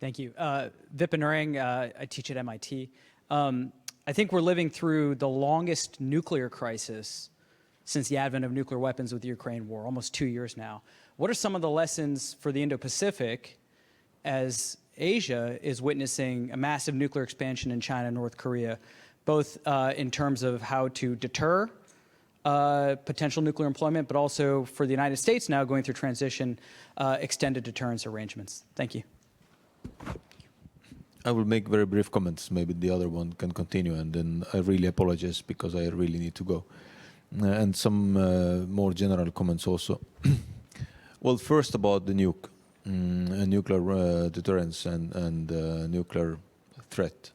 Thank you. Vipin Urang, I teach at MIT. I think we're living through the longest nuclear crisis since the advent of nuclear weapons with the Ukraine war, almost 2 years now. What are some of the lessons for the Indo-Pacific as Asia is witnessing a massive nuclear expansion in China and North Korea, both in terms of how to deter potential nuclear employment, but also for the United States now going through transition, extended deterrence arrangements? Thank you. I will make very brief comments. Maybe the other one can continue, and then I really apologize because I really need to go. And some more general comments also. Well, first about the nuclear deterrence and nuclear threat.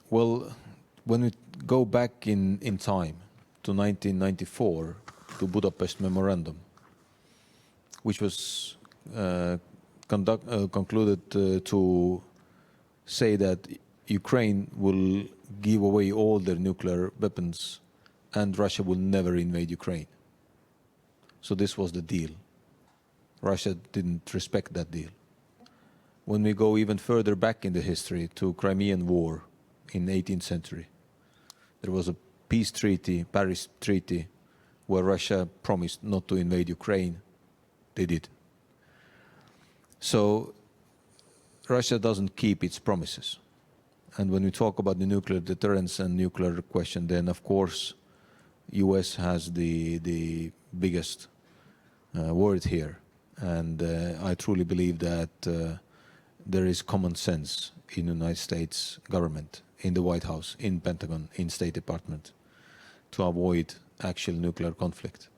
Well, when we go back in time to 1994, to Budapest Memorandum, which was concluded to say that Ukraine will give away all their nuclear weapons and Russia will never invade Ukraine. So this was the deal. Russia didn't respect that deal. When we go even further back in the history to Crimean War in the 18th century, there was a peace treaty, Paris Treaty, where Russia promised not to invade Ukraine. They did. So Russia doesn't keep its promises. And when we talk about the nuclear deterrence and nuclear question, then of course US has the biggest word here. And I truly believe that there is common sense in the United States government, in the White House, in Pentagon, in State Department, to avoid actual nuclear conflict.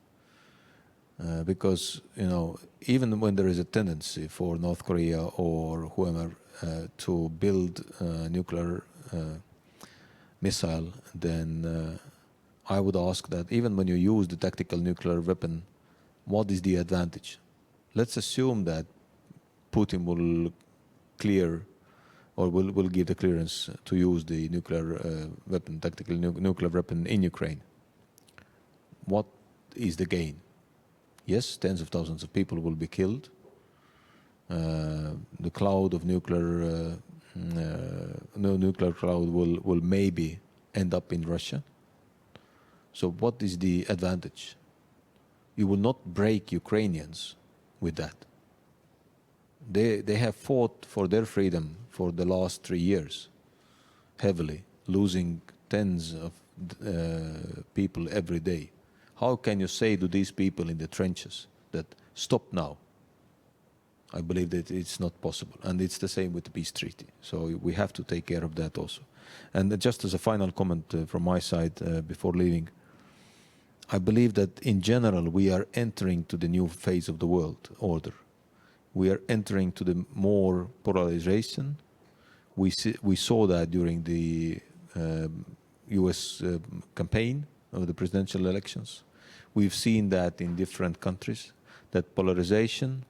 Because, you know, even when there is a tendency for North Korea or whoever to build a nuclear missile, then I would ask that even when you use the tactical nuclear weapon, what is the advantage? Let's assume that Putin will clear or will give the clearance to use the nuclear weapon, tactical nuclear weapon in Ukraine. What is the gain? Yes, tens of thousands of people will be killed. The cloud of nuclear cloud will maybe end up in Russia. So what is the advantage? You will not break Ukrainians with that. They have fought for their freedom for the last 3 years, heavily, losing tens of people every day. How can you say to these people in the trenches that stop now? I believe that it's not possible. And it's the same with the peace treaty. So we have to take care of that also. And just as a final comment from my side before leaving, I believe that in general we are entering to the new phase of the world order. We are entering to the more polarization. We saw that during the US campaign of the presidential elections. We've seen that in different countries, that polarization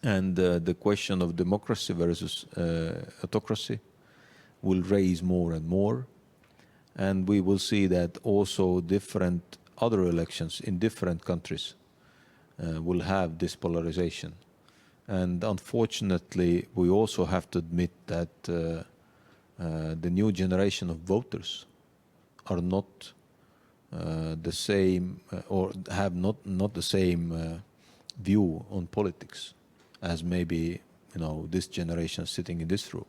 and the question of democracy versus autocracy will raise more and more. And we will see that also different other elections in different countries will have this polarization. And unfortunately, we also have to admit that the new generation of voters are not the same or have not the same view on politics as maybe, you know, this generation sitting in this room.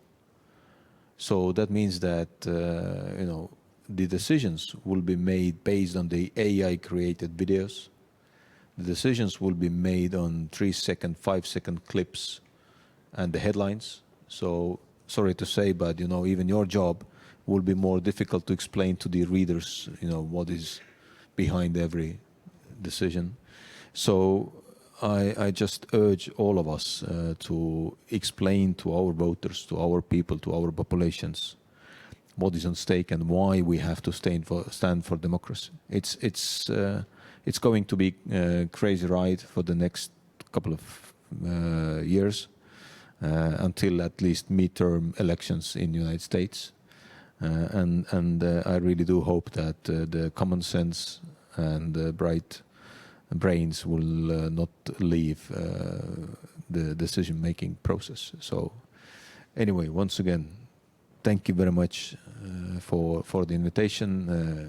So that means that you know, the decisions will be made based on the AI created videos. The decisions will be made on 3-second, 5-second clips and the headlines. So sorry to say, but you know, even your job will be more difficult to explain to the readers, you know, what is behind every decision. So I just urge all of us to explain to our voters, to our people, to our populations, what is on stake and why we have to stand for democracy. It's going to be a crazy ride for the next couple of years until at least midterm elections in the United States. And I really do hope that the common sense and bright brains will not leave the decision-making process. So anyway, once again, thank you very much for the invitation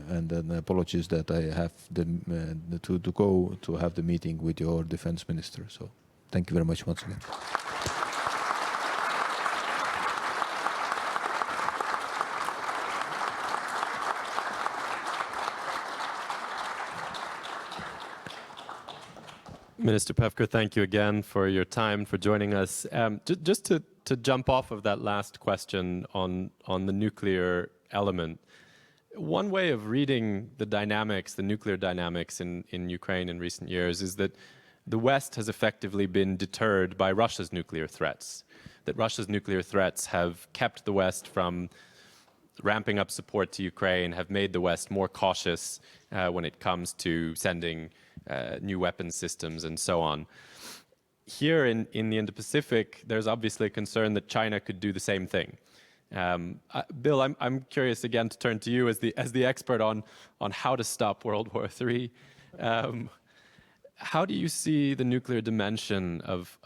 and apologies that I have to go to have the meeting with your defense minister. So thank you very much once again. Minister Pevkur, thank you again for your time, for joining us. Just to jump off of that last question on the nuclear element, one way of reading the dynamics, the nuclear dynamics in Ukraine in recent years is that the West has effectively been deterred by Russia's nuclear threats, that Russia's nuclear threats have kept the West from ramping up support to Ukraine, have made the West more cautious when it comes to sending new weapons systems and so on. Here in the Indo-Pacific, there's obviously a concern that China could do the same thing. Bill, I'm curious again to turn to you as the expert on how to stop World War III. How do you see the nuclear dimension of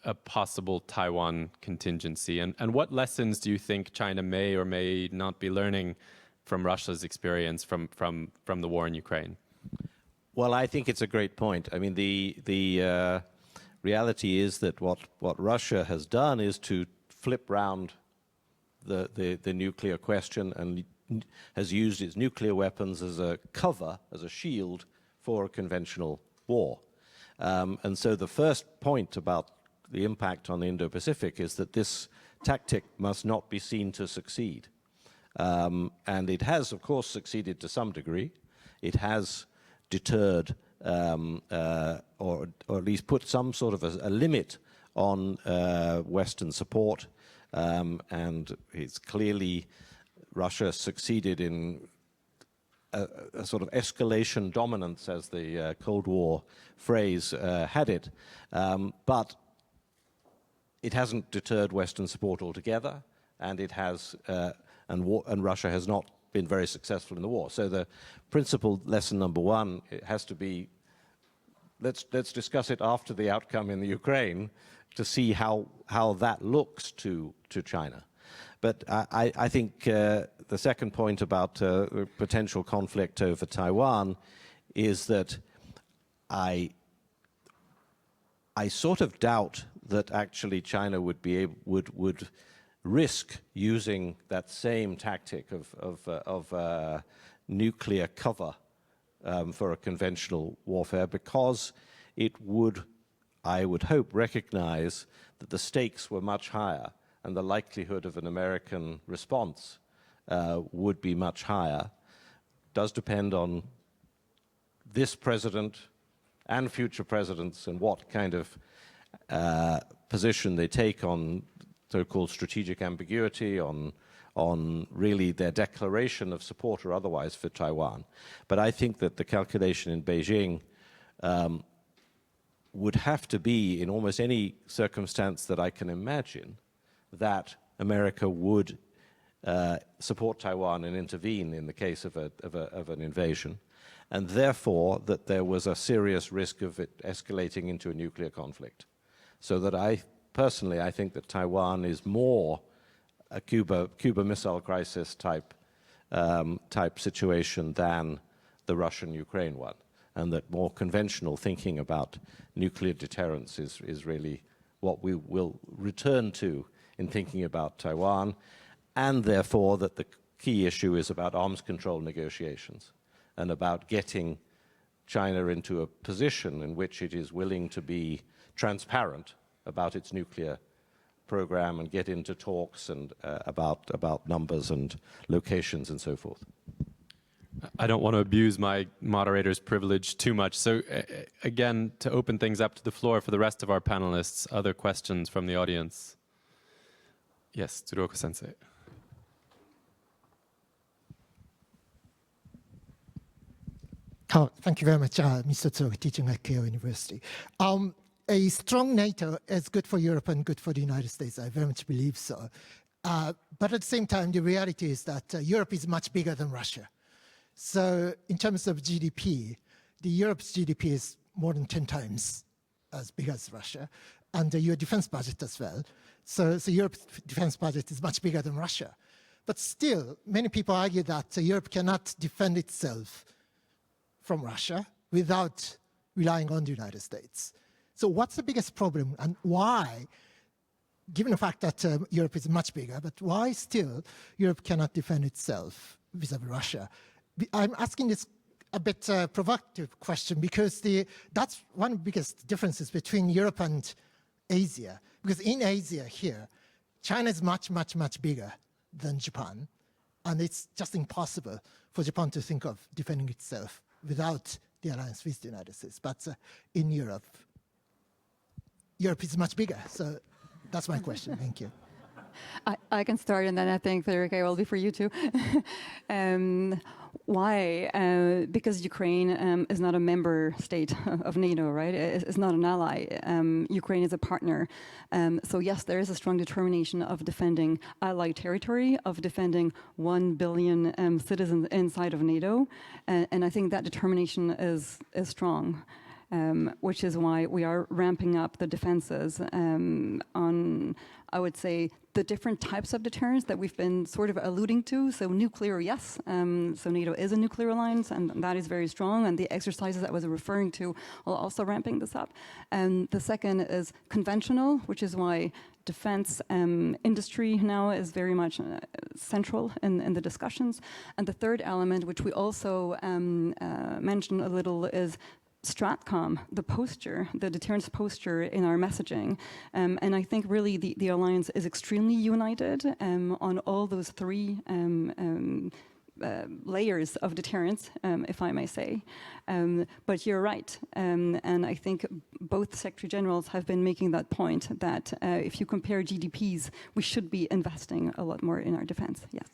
a possible Taiwan contingency, and what lessons do you think China may or may not be learning from Russia's experience from the war in Ukraine? Well, I think it's a great point. I mean, the reality is that what Russia has done is to flip round the nuclear question and has used its nuclear weapons as a cover, as a shield for a conventional war. And so the first point about the impact on the Indo-Pacific is that this tactic must not be seen to succeed. And it has, of course, succeeded to some degree. It has deterred or at least put some sort of a limit on Western support. And it's clearly Russia succeeded in a sort of escalation dominance, as the Cold War phrase had it. But it hasn't deterred Western support altogether, and it has, and Russia has not been very successful in the war. So the principal lesson number one, it has to be, let's discuss it after the outcome in the Ukraine to see how that looks to China. But I think the second point about potential conflict over Taiwan is that I sort of doubt that actually China would risk using that same tactic of nuclear cover for a conventional warfare, because it would, I would hope, recognize that the stakes were much higher and the likelihood of an American response would be much higher. Does depend on this president and future presidents and what kind of position they take on so-called strategic ambiguity, on really their declaration of support or otherwise for Taiwan. But I think that the calculation in Beijing would have to be, in almost any circumstance that I can imagine, that America would support Taiwan and intervene in the case of an invasion, and therefore that there was a serious risk of it escalating into a nuclear conflict. So that I think that Taiwan is more a Cuba Missile Crisis type situation than the Russian-Ukraine one, and that more conventional thinking about nuclear deterrence is really what we will return to in thinking about Taiwan, and therefore that the key issue is about arms control negotiations and about getting China into a position in which it is willing to be transparent about its nuclear program and get into talks and about numbers and locations and so forth. I don't want to abuse my moderator's privilege too much. So again, to open things up to the floor for the rest of our panelists, other questions from the audience? Yes, Tsuruoka-sensei. Oh, thank you very much, Mr. Tsuruoka, teaching at Keio University. A strong NATO is good for Europe and good for the United States. I very much believe so. But at the same time, the reality is that Europe is much bigger than Russia. So in terms of GDP, Europe's GDP is more than 10 times as big as Russia, and your defense budget as well. So Europe's defense budget is much bigger than Russia. But still, many people argue that Europe cannot defend itself from Russia without relying on the United States. So what's the biggest problem, and why, given the fact that Europe is much bigger, but why still Europe cannot defend itself vis-a-vis Russia? I'm asking this a bit provocative question because that's one of the biggest differences between Europe and Asia. Because in Asia here, China is much, much, much bigger than Japan. And it's just impossible for Japan to think of defending itself without the alliance with the United States. But in Europe is much bigger. So that's my question. Thank you. I can start, and then I think, Federica, will be for you too. Why? Because Ukraine is not a member state of NATO, right? It's not an ally. Ukraine is a partner. So yes, there is a strong determination of defending allied territory, of defending 1 billion citizens inside of NATO. And I think that determination is strong. Which is why we are ramping up the defenses on, I would say, the different types of deterrence that we've been sort of alluding to. So nuclear, yes. So NATO is a nuclear alliance, and that is very strong. And the exercises I was referring to are also ramping this up. And the second is conventional, which is why defense industry now is very much central in the discussions. And the third element, which we also mentioned a little, is Stratcom, the posture, the deterrence posture in our messaging. And I think really the alliance is extremely united on all those three layers of deterrence, if I may say. But you're right. And I think both Secretary Generals have been making that point that if you compare GDPs, we should be investing a lot more in our defense. Yes.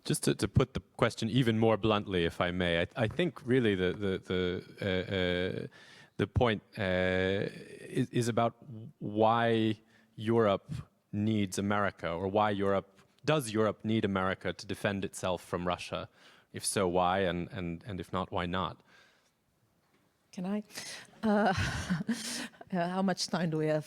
Just to put the question even more bluntly, if I may, I think really the point is about why Europe needs America, or why does Europe need America to defend itself from Russia? If so, why? And if not, why not? Can I? How much time do we have?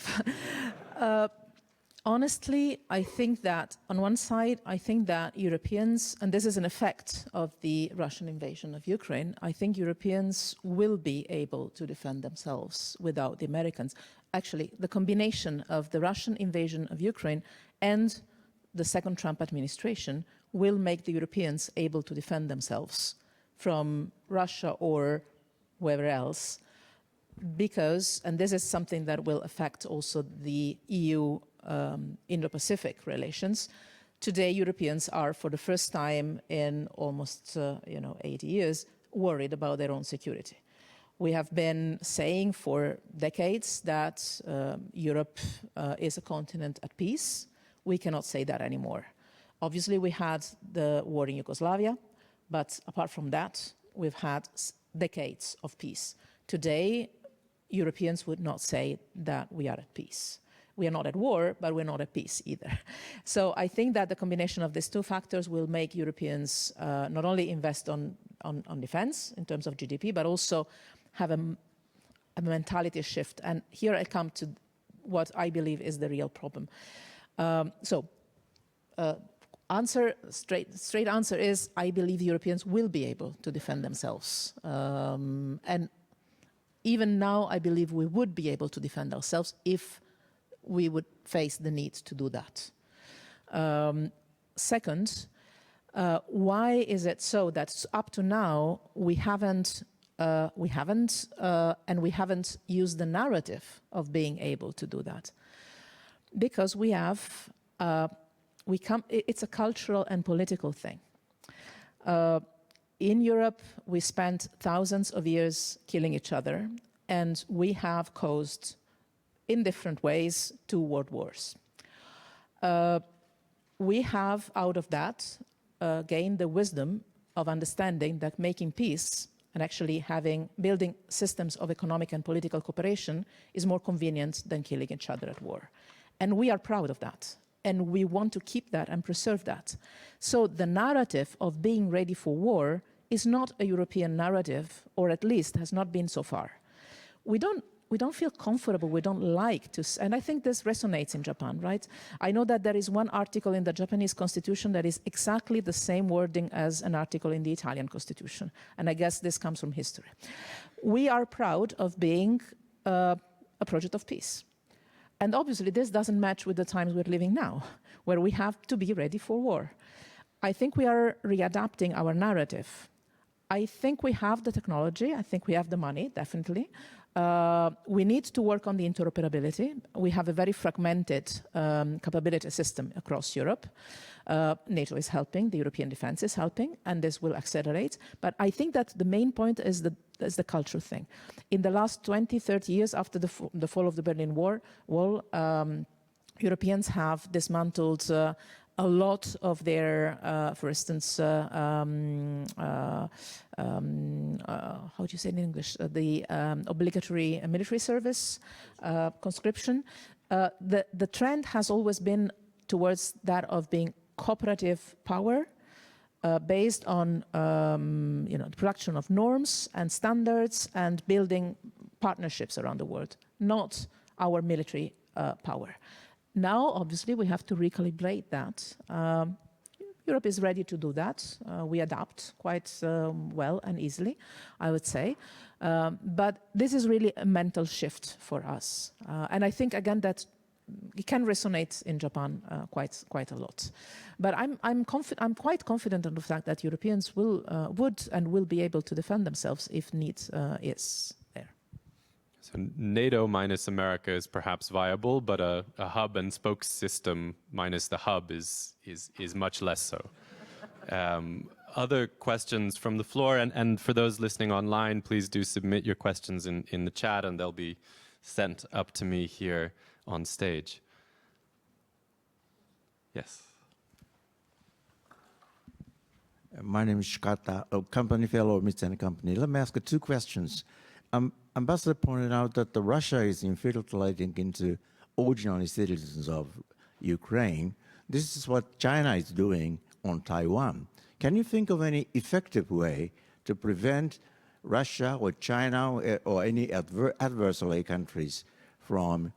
Honestly, I think that on one side, I think that Europeans, and this is an effect of the Russian invasion of Ukraine, I think Europeans will be able to defend themselves without the Americans. Actually, the combination of the Russian invasion of Ukraine and the second Trump administration will make the Europeans able to defend themselves from Russia or wherever else, because, and this is something that will affect also the EU Indo-Pacific relations. Today, Europeans are, for the first time in almost 80 years, worried about their own security. We have been saying for decades that Europe is a continent at peace. We cannot say that anymore. Obviously, we had the war in Yugoslavia, but apart from that, we've had decades of peace. Today, Europeans would not say that we are at peace. We are not at war, but we're not at peace either. So I think that the combination of these two factors will make Europeans not only invest on defense in terms of GDP, but also have a mentality shift. And here I come to what I believe is the real problem. Straight answer is, I believe Europeans will be able to defend themselves. And even now, I believe we would be able to defend ourselves if we would face the need to do that. Second, why is it so that up to now we haven't used the narrative of being able to do that? Because we have, it's a cultural and political thing. In Europe, we spent thousands of years killing each other, and we have caused, in different ways, 2 world wars. We have, out of that, gained the wisdom of understanding that making peace and actually building systems of economic and political cooperation is more convenient than killing each other at war. And we are proud of that. And we want to keep that and preserve that. So the narrative of being ready for war is not a European narrative, or at least has not been so far. We don't feel comfortable, we don't like to, and I think this resonates in Japan, right? I know that there is one article in the Japanese constitution that is exactly the same wording as an article in the Italian constitution, and I guess this comes from history. We are proud of being a project of peace. And obviously this doesn't match with the times we're living now, where we have to be ready for war. I think we are readapting our narrative. I think we have the technology, I think we have the money, definitely. We need to work on the interoperability. We have a very fragmented capability system across Europe. NATO is helping, the European defense is helping, and this will accelerate. But I think that the main point is the cultural thing. In the last 20, 30 years after the fall of the Berlin Wall, Europeans have dismantled a lot of their, for instance, how do you say in English, the obligatory military service, conscription. The trend has always been towards that of being cooperative power, based on the production of norms and standards and building partnerships around the world, not our military power. Now, obviously, we have to recalibrate that. Europe is ready to do that. We adapt quite well and easily, I would say. But this is really a mental shift for us. And I think, again, that it can resonate in Japan quite a lot. But I'm quite confident on the fact that Europeans would and will be able to defend themselves if need is there. So NATO minus America is perhaps viable, but a hub and spoke system minus the hub is much less so. Other questions from the floor, and for those listening online, please do submit your questions in the chat, and they'll be sent up to me here on stage. Yes. My name is Shikata, a company fellow of Mitsubishi Company. Let me ask 2 questions. Ambassador pointed out that Russia is infiltrating into ordinary citizens of Ukraine. This is what China is doing on Taiwan. Can you think of any effective way to prevent Russia or China or any adversary countries from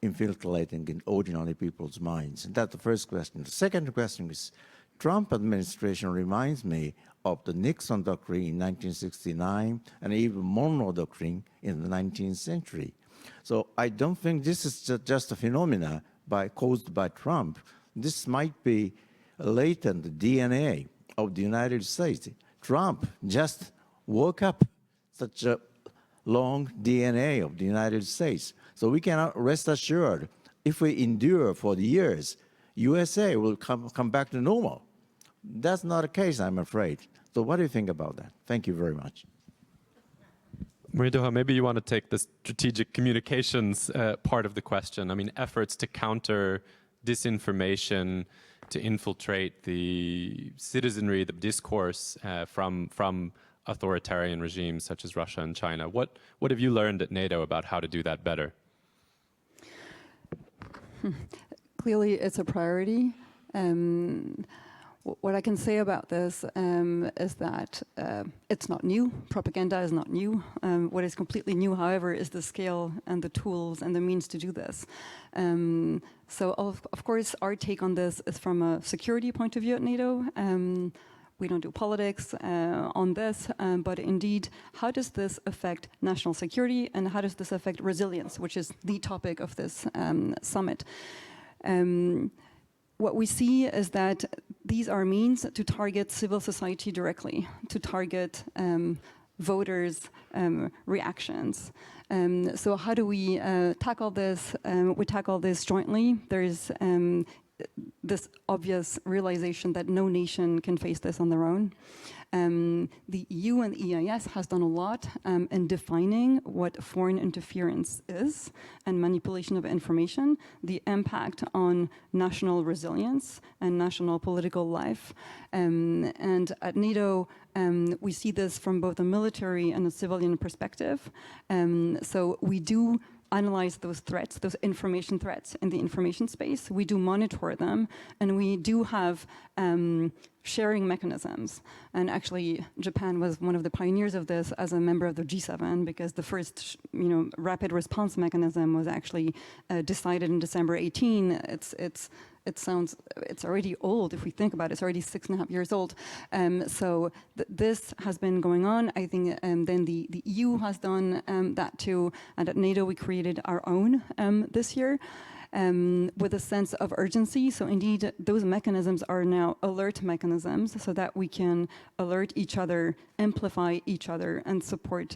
infiltrating in ordinary people's minds? And that's the first question. The second question is, Trump administration reminds me of the Nixon doctrine in 1969 and even Monroe doctrine in the 19th century. So I don't think this is just a phenomena caused by Trump. This might be a latent DNA of the United States. Trump just woke up such a long DNA of the United States. So we cannot rest assured if we endure for the years, USA will come back to normal. That's not the case, I'm afraid. So what do you think about that? Thank you very much. Marie-Doha, maybe you want to take the strategic communications part of the question. I mean, efforts to counter disinformation, to infiltrate the citizenry, the discourse from authoritarian regimes such as Russia and China. What have you learned at NATO about how to do that better? Clearly, it's a priority. What I can say about this is that it's not new. Propaganda is not new. What is completely new, however, is the scale and the tools and the means to do this. So, of course, our take on this is from a security point of view at NATO. We don't do politics on this, but indeed, how does this affect national security and how does this affect resilience, which is the topic of this summit? What we see is that these are means to target civil society directly, to target voters' reactions. So how do we tackle this? We tackle this jointly. There's this obvious realization that no nation can face this on their own. The EU and the EIS has done a lot in defining what foreign interference is and manipulation of information, the impact on national resilience and national political life. And at NATO, we see this from both a military and a civilian perspective. So we do analyze those threats, those information threats in the information space. We do monitor them, and we do have sharing mechanisms. And actually, Japan was one of the pioneers of this as a member of the G7, because the first, rapid response mechanism was actually decided in December 18. It's already old if we think about it. It's already 6.5 years old. So this has been going on. I think then the EU has done that too. And at NATO, we created our own this year with a sense of urgency. So indeed, those mechanisms are now alert mechanisms so that we can alert each other, amplify each other, and support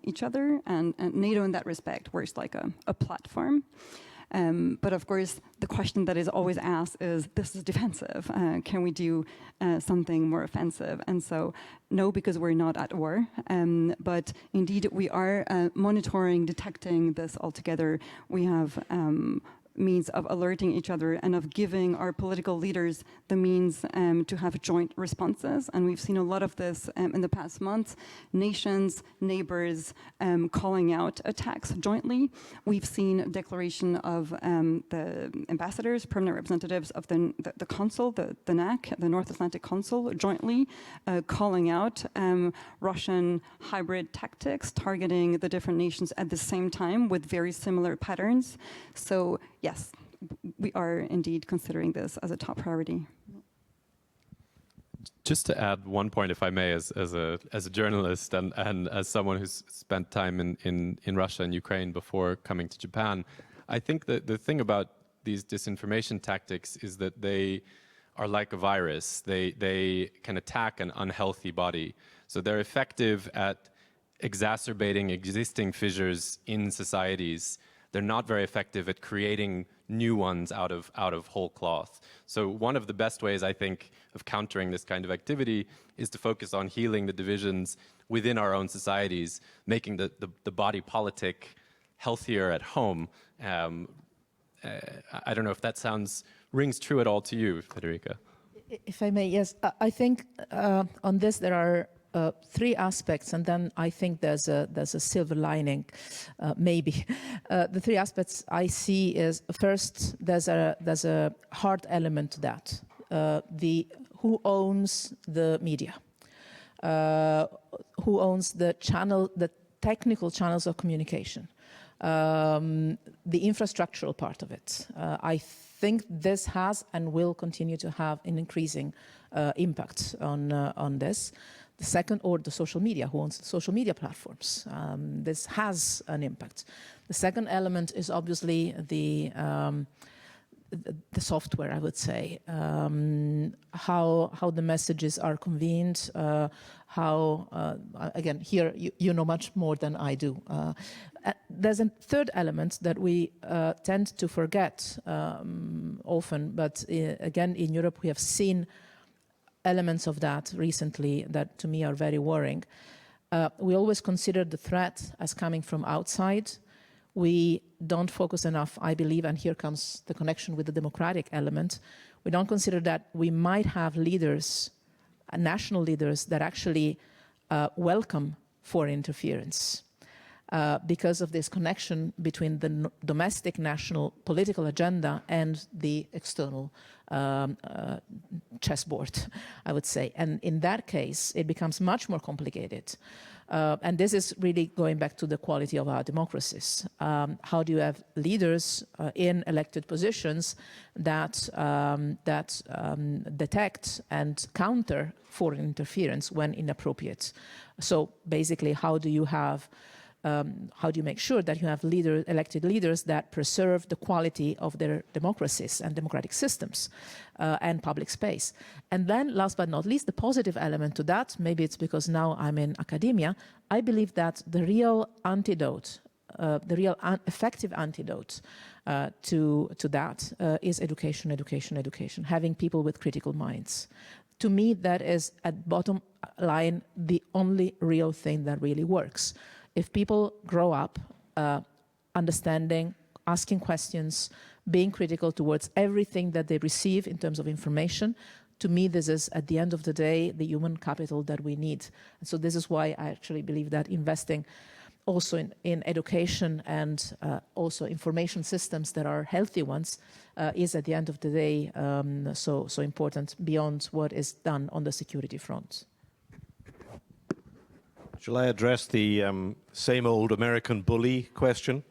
each other. And NATO in that respect works like a platform. But of course, the question that is always asked is, this is defensive. Can we do something more offensive? And so, no, because we're not at war. But indeed, we are monitoring, detecting this altogether. We have means of alerting each other and of giving our political leaders the means to have joint responses. And we've seen a lot of this in the past months, nations, neighbors calling out attacks jointly. We've seen a declaration of the ambassadors, permanent representatives of the Council, the NAC, the North Atlantic Council, jointly calling out Russian hybrid tactics targeting the different nations at the same time with very similar patterns. So yes, we are indeed considering this as a top priority. Just to add one point, if I may, as a journalist and as someone who's spent time in Russia and Ukraine before coming to Japan, I think that the thing about these disinformation tactics is that they are like a virus. They can attack an unhealthy body. So they're effective at exacerbating existing fissures in societies. They're not very effective at creating new ones out of whole cloth. So one of the best ways, I think, of countering this kind of activity is to focus on healing the divisions within our own societies, making the body politic healthier at home. I don't know if that rings true at all to you, Federica. If I may, yes. I think on this there are three aspects, and then I think there's a silver lining, maybe. The three aspects I see is, first, there's a hard element to that. Who owns the media? Who owns the technical channels of communication? The infrastructural part of it. I think this has and will continue to have an increasing impact on this. The second, or the social media, who owns the social media platforms. This has an impact. The second element is obviously the software, I would say. How the messages are convened, again, here you know much more than I do. There's a third element that we tend to forget often, but again, in Europe we have seen elements of that recently that to me are very worrying. We always consider the threat as coming from outside. We don't focus enough, I believe, and here comes the connection with the democratic element. We don't consider that we might have leaders, national leaders, that actually welcome foreign interference because of this connection between the domestic national political agenda and the external chessboard, I would say. And in that case, it becomes much more complicated. And this is really going back to the quality of our democracies. How do you have leaders in elected positions that detect and counter foreign interference when inappropriate? So basically, how do you make sure that you have elected leaders that preserve the quality of their democracies and democratic systems and public space? And then, last but not least, the positive element to that, maybe it's because now I'm in academia, I believe that the real antidote, effective antidote to that is education, having people with critical minds. To me, that is, at bottom line, the only real thing that really works. If people grow up understanding, asking questions, being critical towards everything that they receive in terms of information, to me, this is, at the end of the day, the human capital that we need. And so this is why I actually believe that investing also in education and also information systems that are healthy ones is, at the end of the day, so important beyond what is done on the security front. Shall I address the same old American bully question?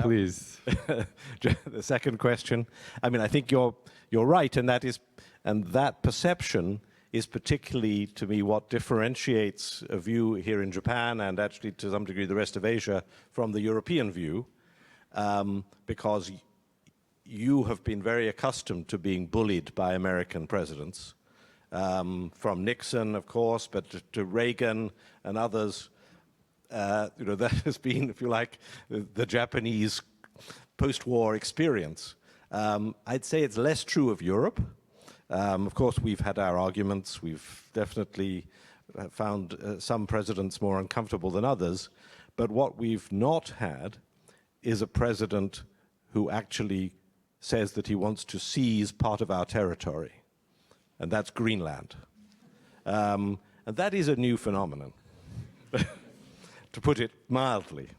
Please. The second question. I mean, I think you're right, and that perception is particularly, to me, what differentiates a view here in Japan and actually, to some degree, the rest of Asia from the European view, because you have been very accustomed to being bullied by American presidents. From Nixon, of course, but to Reagan and others, that has been, if you like, the Japanese post-war experience. I'd say it's less true of Europe. Of course, we've had our arguments. We've definitely found some presidents more uncomfortable than others. But what we've not had is a president who actually says that he wants to seize part of our territory, and that's Greenland. And that is a new phenomenon, to put it mildly.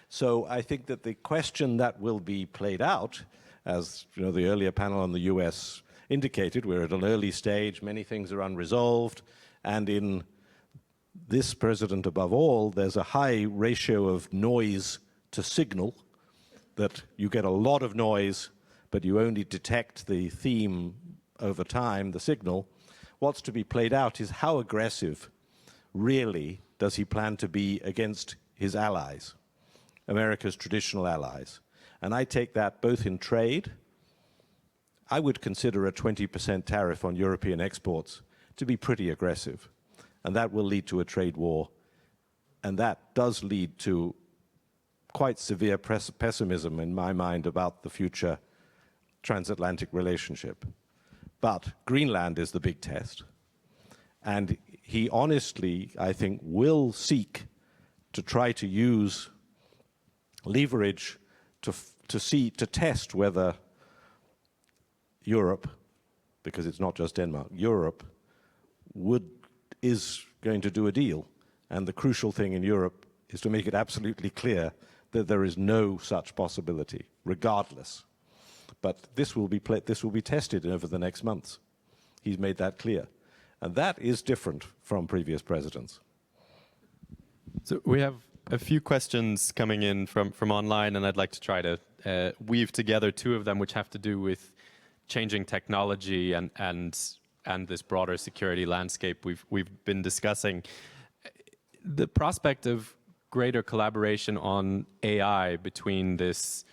So I think that the question that will be played out, as you know, the earlier panel on the US indicated, we're at an early stage, many things are unresolved, and in this president above all, there's a high ratio of noise to signal, that you get a lot of noise, but you only detect the theme over time, the signal. What's to be played out is how aggressive really does he plan to be against his allies, America's traditional allies. And I take that both in trade. I would consider a 20% tariff on European exports to be pretty aggressive. And that will lead to a trade war. And that does lead to quite severe pessimism in my mind about the future transatlantic relationship. But Greenland is the big test. And he honestly, I think, will seek to try to use leverage to test whether Europe, because it's not just Denmark, Europe is going to do a deal. And the crucial thing in Europe is to make it absolutely clear that there is no such possibility, regardless. But this will be tested over the next months. He's made that clear. And that is different from previous presidents. So we have a few questions coming in from online, and I'd like to try to weave together two of them, which have to do with changing technology and this broader security landscape we've been discussing. The prospect of greater collaboration on AI between this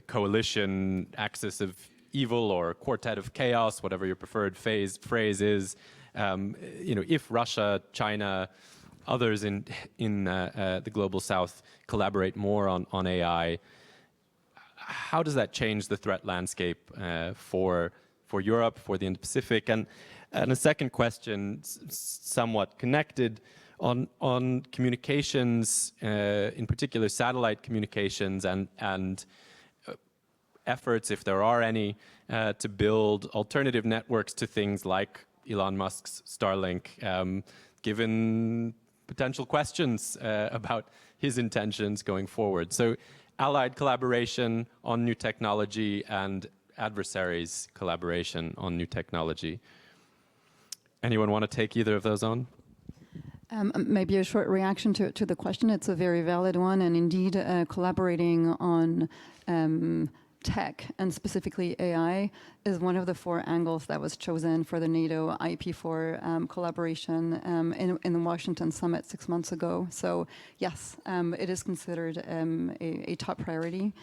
coalition axis of evil or quartet of chaos, whatever your preferred phrase is, if Russia, China, others in the global south collaborate more on AI, how does that change the threat landscape for Europe, for the Indo-Pacific? And a second question, somewhat connected, on communications, in particular satellite communications and efforts, if there are any, to build alternative networks to things like Elon Musk's Starlink, given potential questions about his intentions going forward. So allied collaboration on new technology and adversaries collaboration on new technology. Anyone want to take either of those on? Maybe a short reaction to the question. It's a very valid one, and indeed collaborating on tech, and specifically AI, is one of the four angles that was chosen for the NATO IP4 collaboration in the Washington summit 6 months ago. So yes, it is considered a top priority.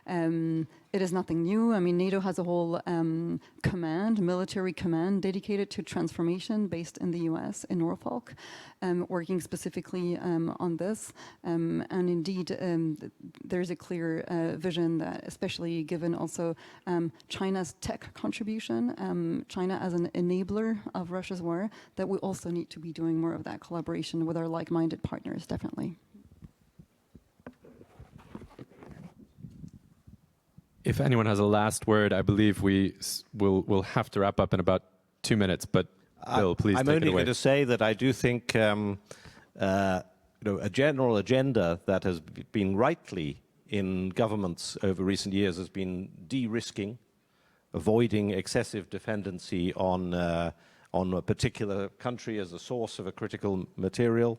It is nothing new. I mean, NATO has a whole military command dedicated to transformation based in the US, in Norfolk, working specifically on this. And indeed, there's a clear vision that, especially given also China's tech contribution, China as an enabler of Russia's war, that we also need to be doing more of that collaboration with our like-minded partners, definitely. If anyone has a last word, I believe we'll have to wrap up in about 2 minutes. But Bill, please take it away. I'm only going to say that I do think a general agenda that has been rightly in governments over recent years has been de-risking, avoiding excessive dependency on a particular country as a source of a critical material,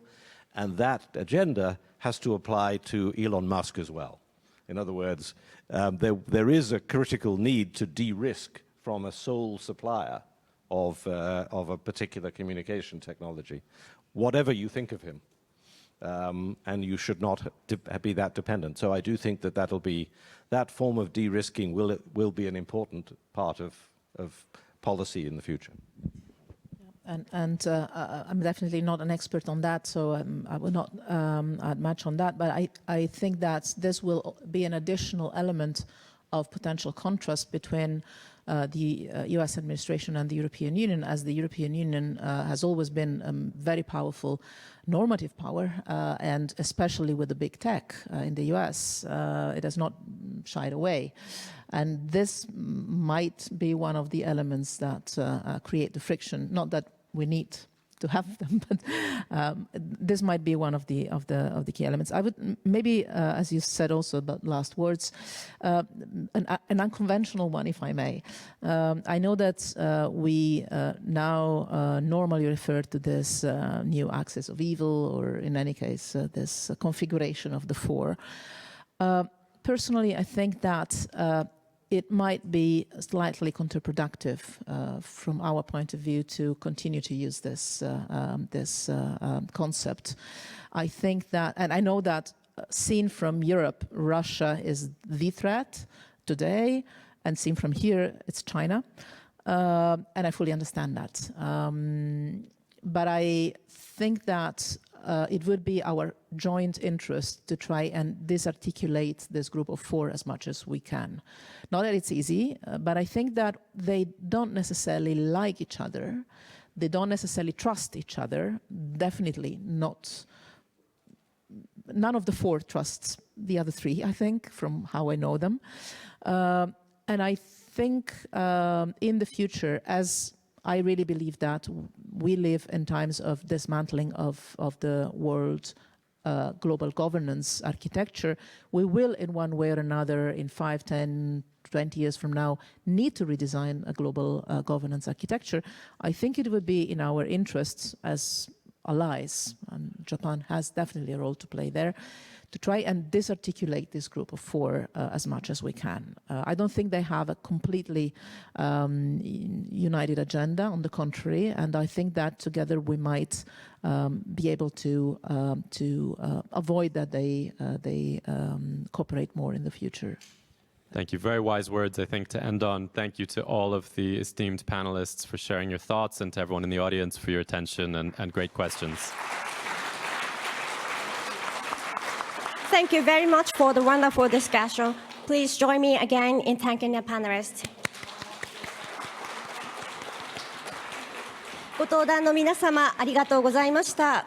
and that agenda has to apply to Elon Musk as well. In other words, there is a critical need to de-risk from a sole supplier of a particular communication technology, whatever you think of him, and you should not be that dependent. So I do think that form of de-risking will be an important part of policy in the future. And I'm definitely not an expert on that, so I will not add much on that. But I think that this will be an additional element of potential contrast between the US administration and the European Union, as the European Union has always been very powerful normative power, and especially with the big tech in the US, it has not shied away. And this might be one of the elements that create the friction. Not that we need to have them, but this might be one of the key elements. I would maybe, as you said also about last words, an unconventional one, if I may. I know that we now normally refer to this new axis of evil, or in any case, this configuration of the four. Personally, I think that it might be slightly counterproductive from our point of view to continue to use this concept. I think that, and I know that seen from Europe, Russia is the threat today, and seen from here, it's China. And I fully understand that. But I think that it would be our joint interest to try and disarticulate this group of four as much as we can. Not that it's easy, but I think that they don't necessarily like each other. They don't necessarily trust each other. Definitely not. None of the four trusts the other three, I think, from how I know them. And I think in the future, as I really believe that we live in times of dismantling of the world global governance architecture, we will in one way or another in 5, 10, 20 years from now need to redesign a global governance architecture. I think it would be in our interests as allies, and Japan has definitely a role to play there, to try and disarticulate this group of four as much as we can. I don't think they have a completely united agenda, on the contrary, and I think that together we might be able to avoid that they cooperate more in the future. Thank you. Very wise words, I think, to end on. Thank you to all of the esteemed panelists for sharing your thoughts, and to everyone in the audience for your attention and great questions. Thank you very much for the wonderful discussion. Please join me again in thanking the panelists. ご登壇の皆様、ありがとうございました。